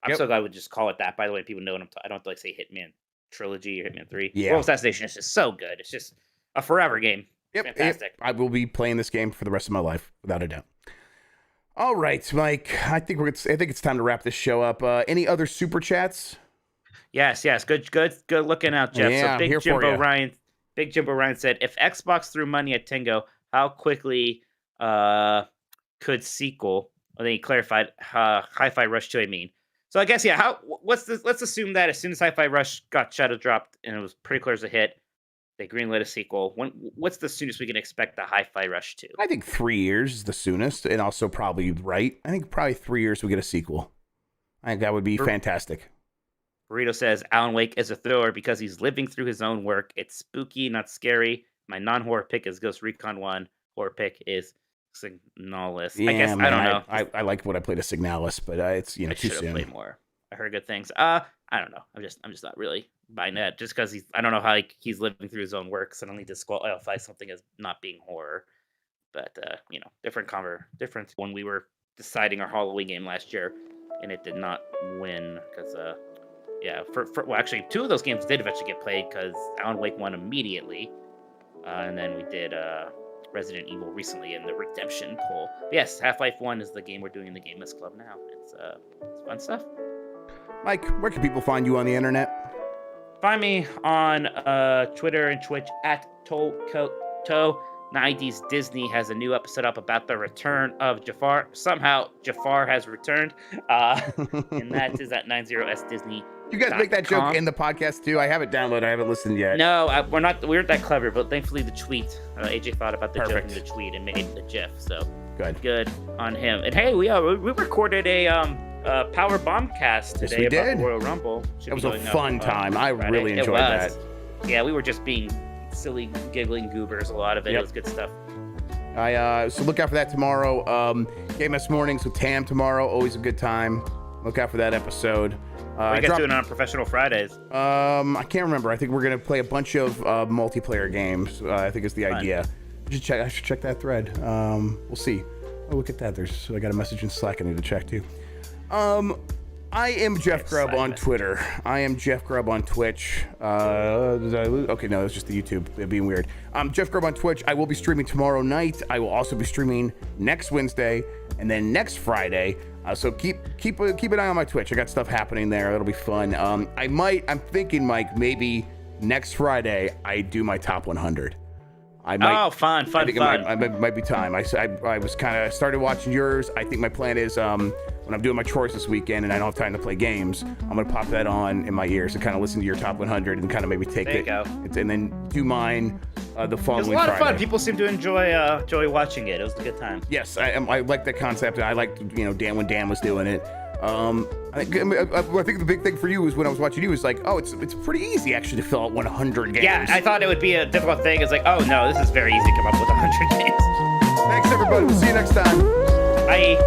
I'm so glad we just call it that. By the way, people know what I don't have to say Hitman Trilogy or Hitman 3. Yeah. World of Assassination is just so good. It's just a forever game. Yep. Fantastic. I will be playing this game for the rest of my life, without a doubt. All right, Mike. I think it's time to wrap this show up. Any other super chats? Yes. Good looking out, Jeff. Yeah, so Big Jimbo Ryan said, if Xbox threw money at Tingo, how quickly could sequel? I think he clarified Hi-Fi Rush 2, I mean. So I guess, let's assume that as soon as Hi-Fi Rush got shadow dropped and it was pretty clear as a hit, they greenlit a sequel. What's the soonest we can expect the Hi-Fi Rush 2? I think 3 years is the soonest, and also probably right. I think probably 3 years we get a sequel. I think that would be fantastic. Burrito says, Alan Wake is a thriller because he's living through his own work. It's spooky, not scary. My non-horror pick is Ghost Recon 1. Horror pick is Signalis. Yeah, I guess man, I don't know. I like what I played as Signalis, but it's I too should have soon. played more. I heard good things. I don't know. I'm just not really buying that. Just because I don't know how he's living through his own work. Suddenly disqualify something as not being horror. But different when we were deciding our Halloween game last year, and it did not win because actually 2 of those games did eventually get played because Alan Wake won immediately, and then we did Resident Evil recently in the Redemption poll. But yes, Half-Life 1 is the game we're doing in the Game List Club now. It's fun stuff. Mike, where can people find you on the internet? Find me on Twitter and Twitch at Toe. 90s Disney has a new episode up about the return of Jafar. Somehow Jafar has returned, and that is at 90s Disney. You guys make that joke in the podcast too. I have it downloaded. I haven't listened yet. No, we aren't that clever, but thankfully the tweet. AJ thought about the joke in the tweet and made the GIF. So good on him. And hey, we recorded a Power Bombcast today about the Royal Rumble. It was a fun time. I really enjoyed that. Yeah, we were just being silly, giggling goobers. A lot of it. It was good stuff. So look out for that tomorrow. Game S Mornings with Tam tomorrow. Always a good time. Look out for that episode. What are you guys doing on Professional Fridays? I can't remember. I think we're gonna play a bunch of multiplayer games. I think is the idea. I should check that thread. We'll see. Oh, look at that. I got a message in Slack I need to check too. I am Jeff Grubb on Twitter. I am Jeff Grubb on Twitch. Did I lose? Okay, no, it's just the YouTube. It being weird. I'm Jeff Grubb on Twitch. I will be streaming tomorrow night. I will also be streaming next Wednesday and then next Friday. So keep an eye on my Twitch. I got stuff happening there. It'll be fun. I'm thinking, Mike, maybe next Friday I do my top 100. Fun. It might be time. I was kind of started watching yours. I think my plan is when I'm doing my chores this weekend and I don't have time to play games, I'm gonna pop that on in my ears and kind of listen to your top 100 and kind of maybe take it and then do mine the following Friday. It was a lot of fun. People seem to enjoy watching it. It was a good time. Yes, I like that concept, and I liked Dan when Dan was doing it. I think the big thing for you is when I was watching you was like, oh, it's pretty easy actually to fill out 100 games. Yeah, I thought it would be a difficult thing. It's like, oh no, this is very easy to come up with 100 games. Thanks everybody. We'll see you next time. Bye.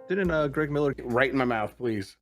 Didn't Greg Miller right in my mouth, please?